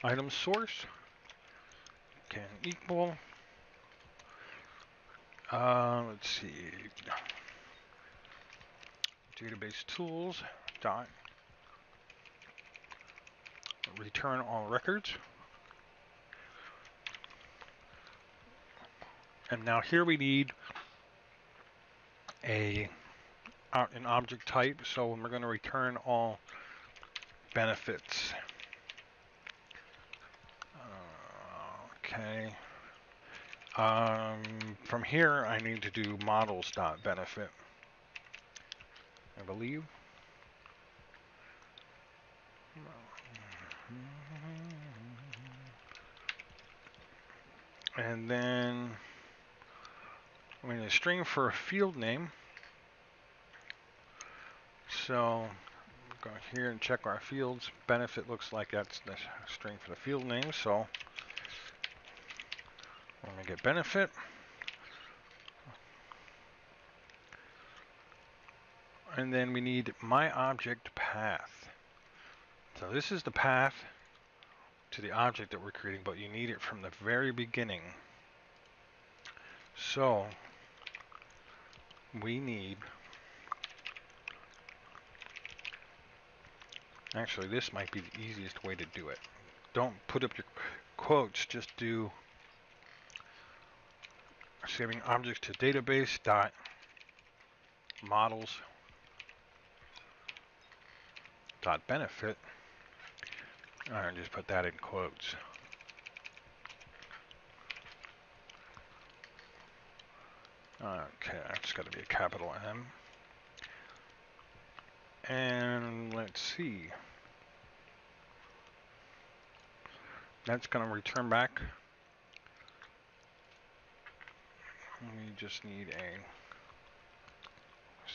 item source can equal, let's see, database tools dot return all records. And now here we need an object type, so we're going to return all benefits. Okay. From here, I need to do models.benefit, I believe. And then we need a string for a field name. So go here and check our fields. Benefit looks like that's the string for the field name. So we're going to get benefit. And then we need my object path. So this is the path to the object that we're creating, but you need it from the very beginning. So we need, actually this might be the easiest way to do it. Don't put up your quotes, just do saving objects to database dot models dot benefit, and just put that in quotes. Okay, that's got to be a capital M. And let's see. That's going to return back. We just need a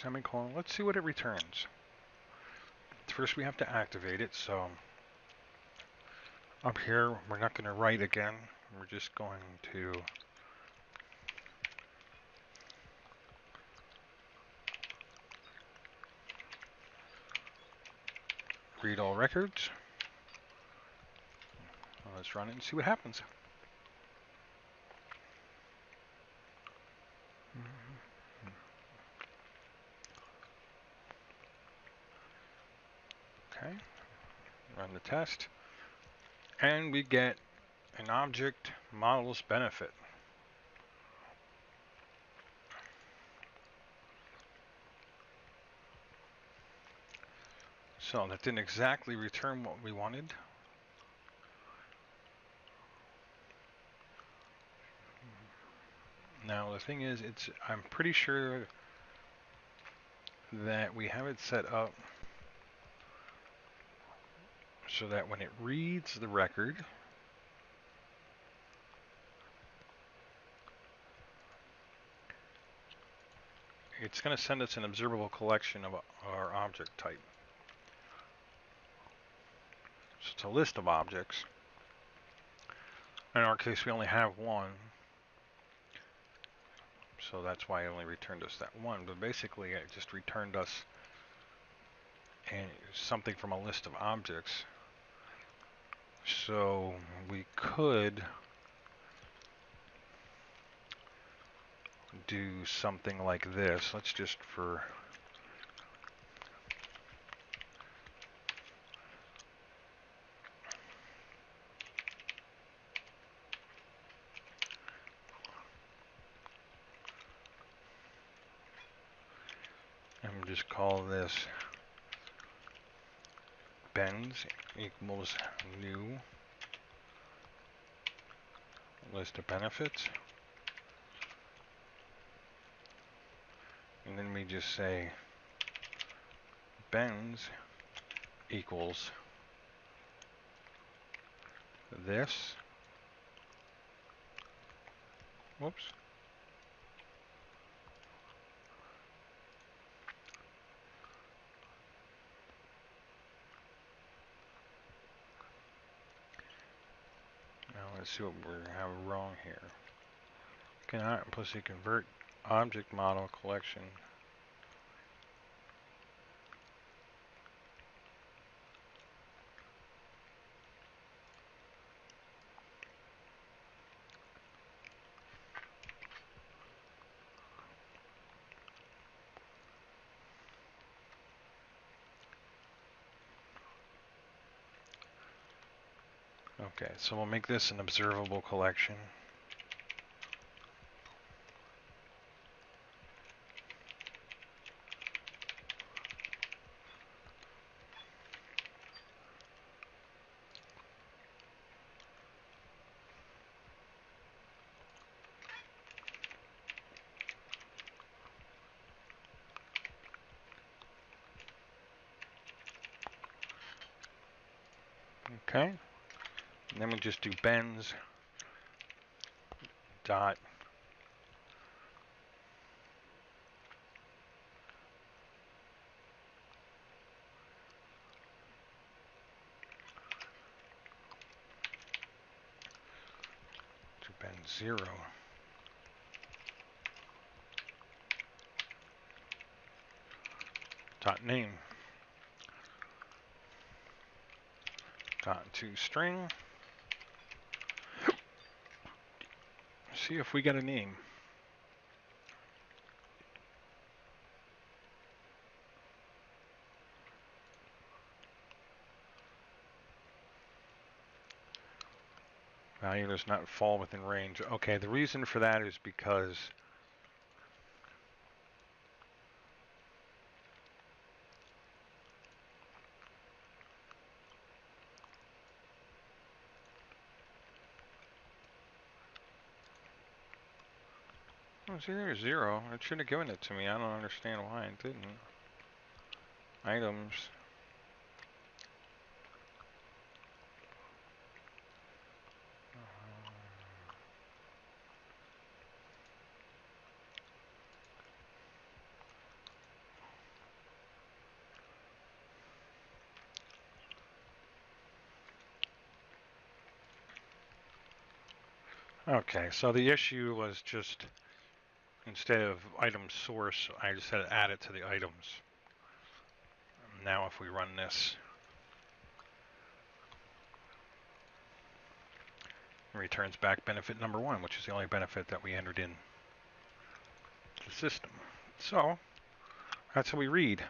semicolon. Let's see what it returns. First we have to activate it, so up here we're not going to write again. We're just going to read all records. Well, let's run it and see what happens. Okay, run the test, and we get an object models benefit. So that didn't exactly return what we wanted. Now the thing is, I'm pretty sure that we have it set up so that when it reads the record, it's going to send us an observable collection of our object type. So it's a list of objects. In our case, we only have one, so that's why it only returned us that one. But basically, it just returned us something from a list of objects. So we could do something like this. Let's just and just call this bens equals new list of benefits. And then we just say bens equals this. Whoops. Now let's see what we have wrong here. Cannot implicitly convert object model collection. Okay, so we'll make this an observable collection. Okay, and then we just do bens dot to ben 0 dot name dot to string. See if we get a name. Value does not fall within range. Okay, the reason for that is because see, there's 0. It should have given it to me. I don't understand why it didn't. Items. Okay, so the issue was just instead of item source, I just had to add it to the items. Now if we run this, it returns back benefit number 1, which is the only benefit that we entered in the system. So that's how we read.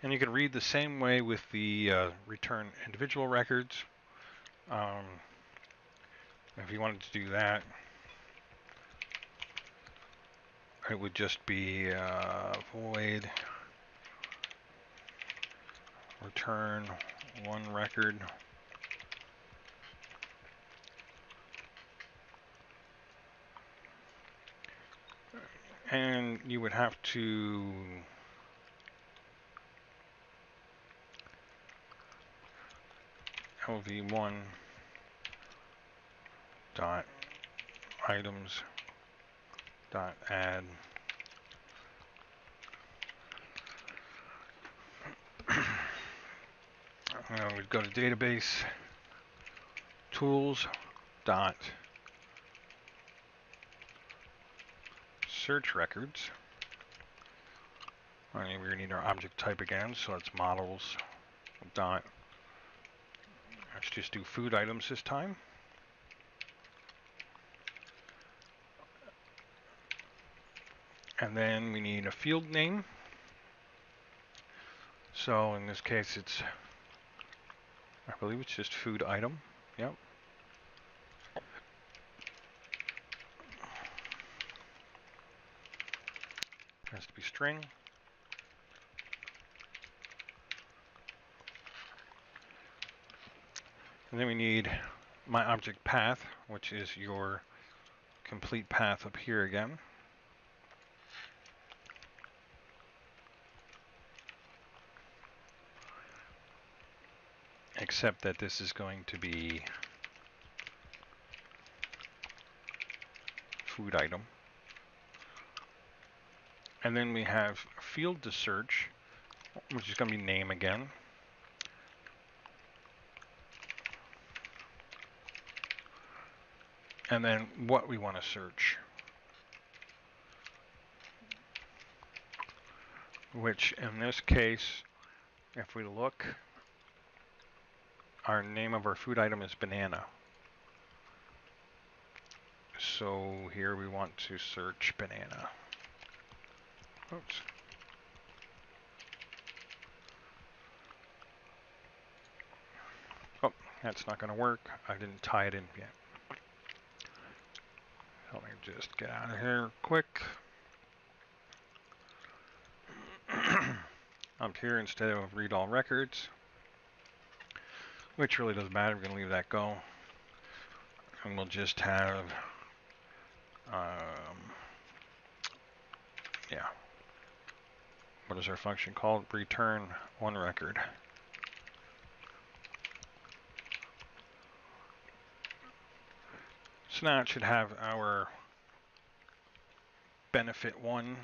And you can read the same way with the return individual records. If you wanted to do that, it would just be void return one record. And you would have to lv1 dot items dot add we'd go to database tools dot search records. We're going to need our object type again, so it's models dot, let's just do food items this time. And then we need a field name. So in this case it's, I believe it's just food item. Yep. Has to be string. And then we need my object path, which is your complete path up here again. Except that this is going to be food item. And then we have field to search, which is going to be name again. And then what we want to search, which in this case, if we look, our name of our food item is banana. So here we want to search banana. Oops. Oh, that's not going to work. I didn't tie it in yet. Let me just get out of here quick. Up here, instead of read all records, which really doesn't matter, we're going to leave that go. And we'll just have, yeah. What is our function called? Return one record. So now it should have our benefit one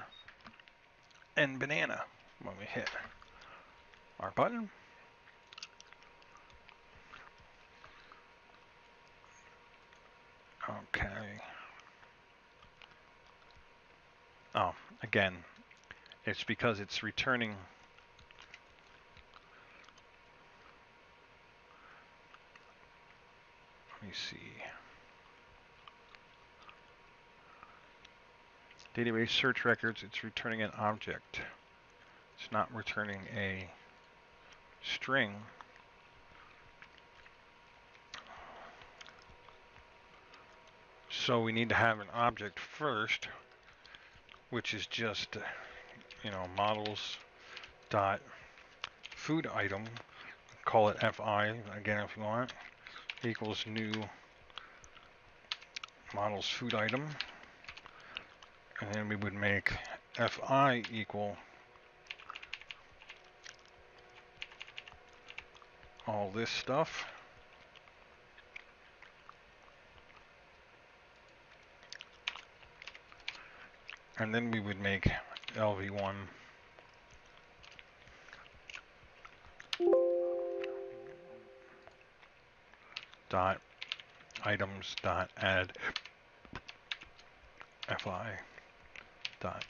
and banana when we hit our button. Okay. Oh, again, it's because it's returning. Let me see. Database search records, it's returning an object. It's not returning a string. So we need to have an object first, which is just, models dot food item. Call it fi again if you want. Equals new models food item. And then we would make fi equal all this stuff. And then we would make lv1 dot items dot add fi dot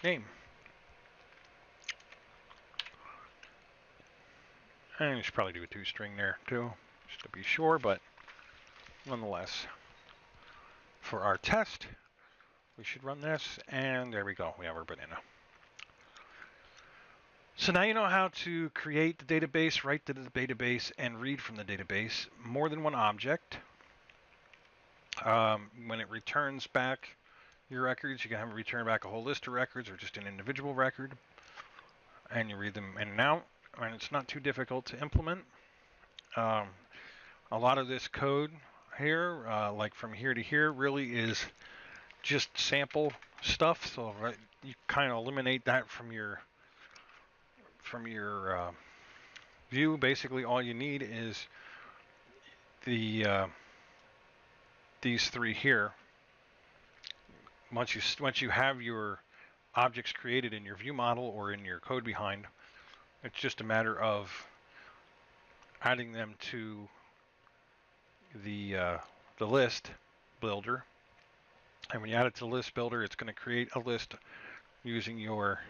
name. And you should probably do a toString there too, just to be sure, but nonetheless, for our test, we should run this, and there we go, we have our banana. So now you know how to create the database, write to the database, and read from the database. More than one object. When it returns back your records, you can have it return back a whole list of records or just an individual record. And you read them in and out. And it's not too difficult to implement. A lot of this code here, like from here to here, really is just sample stuff. So you kind of eliminate that from your view. Basically, all you need is these three here. Once you have your objects created in your view model or in your code behind, it's just a matter of adding them to the list builder. And when you add it to the list builder, it's going to create a list using your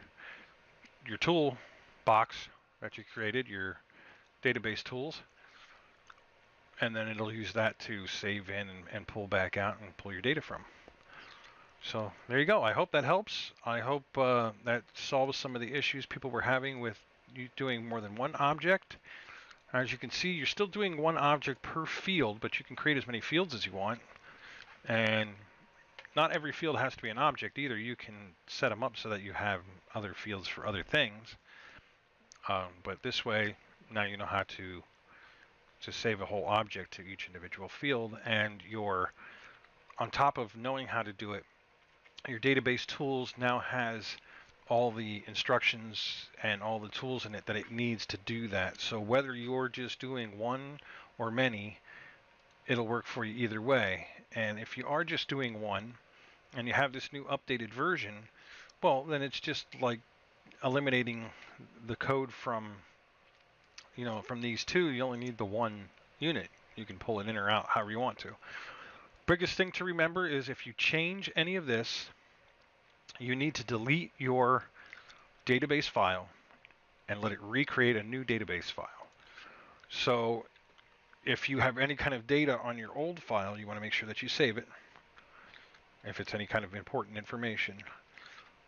tool box that you created, your database tools, and then it'll use that to save in and pull back out and pull your data from. So there you go. I hope that helps. I hope that solves some of the issues people were having with you doing more than one object. As you can see, you're still doing one object per field, but you can create as many fields as you want. And not every field has to be an object either. You can set them up so that you have other fields for other things. But this way, now you know how to save a whole object to each individual field, and on top of knowing how to do it, your database tools now has all the instructions and all the tools in it that it needs to do that. So whether you're just doing one or many, it'll work for you either way. And if you are just doing one and you have this new updated version, well, then it's just like eliminating the code from these two. You only need the one unit. You can pull it in or out however you want to. Biggest thing to remember is if you change any of this, you need to delete your database file and let it recreate a new database file. So if you have any kind of data on your old file, you want to make sure that you save it, if it's any kind of important information,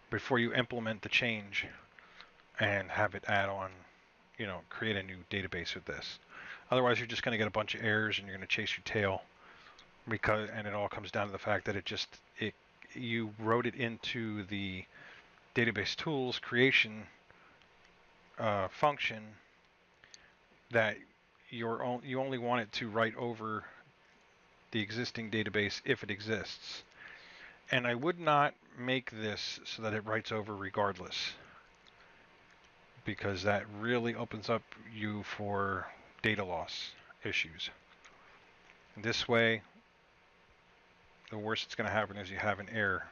before you implement the change and have it add on, create a new database with this. Otherwise, you're just going to get a bunch of errors and you're going to chase your tail, and it all comes down to the fact that you wrote it into the database tools creation function that you only want it to write over the existing database if it exists. And I would not make this so that it writes over regardless, because that really opens up you for data loss issues. This way, the worst that's going to happen is you have an error.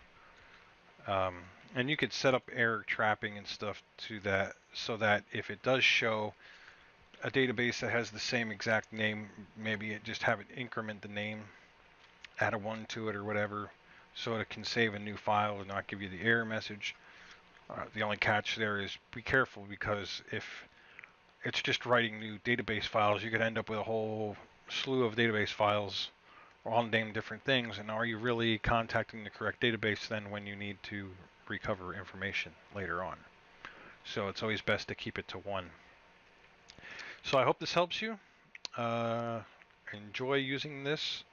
And you could set up error trapping and stuff to that, so that if it does show a database that has the same exact name, maybe it just have it increment the name, add a 1 to it or whatever, so it can save a new file and not give you the error message. The only catch there is be careful, because if it's just writing new database files, you could end up with a whole slew of database files all named different things, and are you really contacting the correct database then when you need to recover information later on? So it's always best to keep it to one. So I hope this helps you. Enjoy using this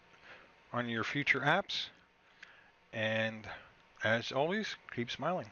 on your future apps, and as always, keep smiling.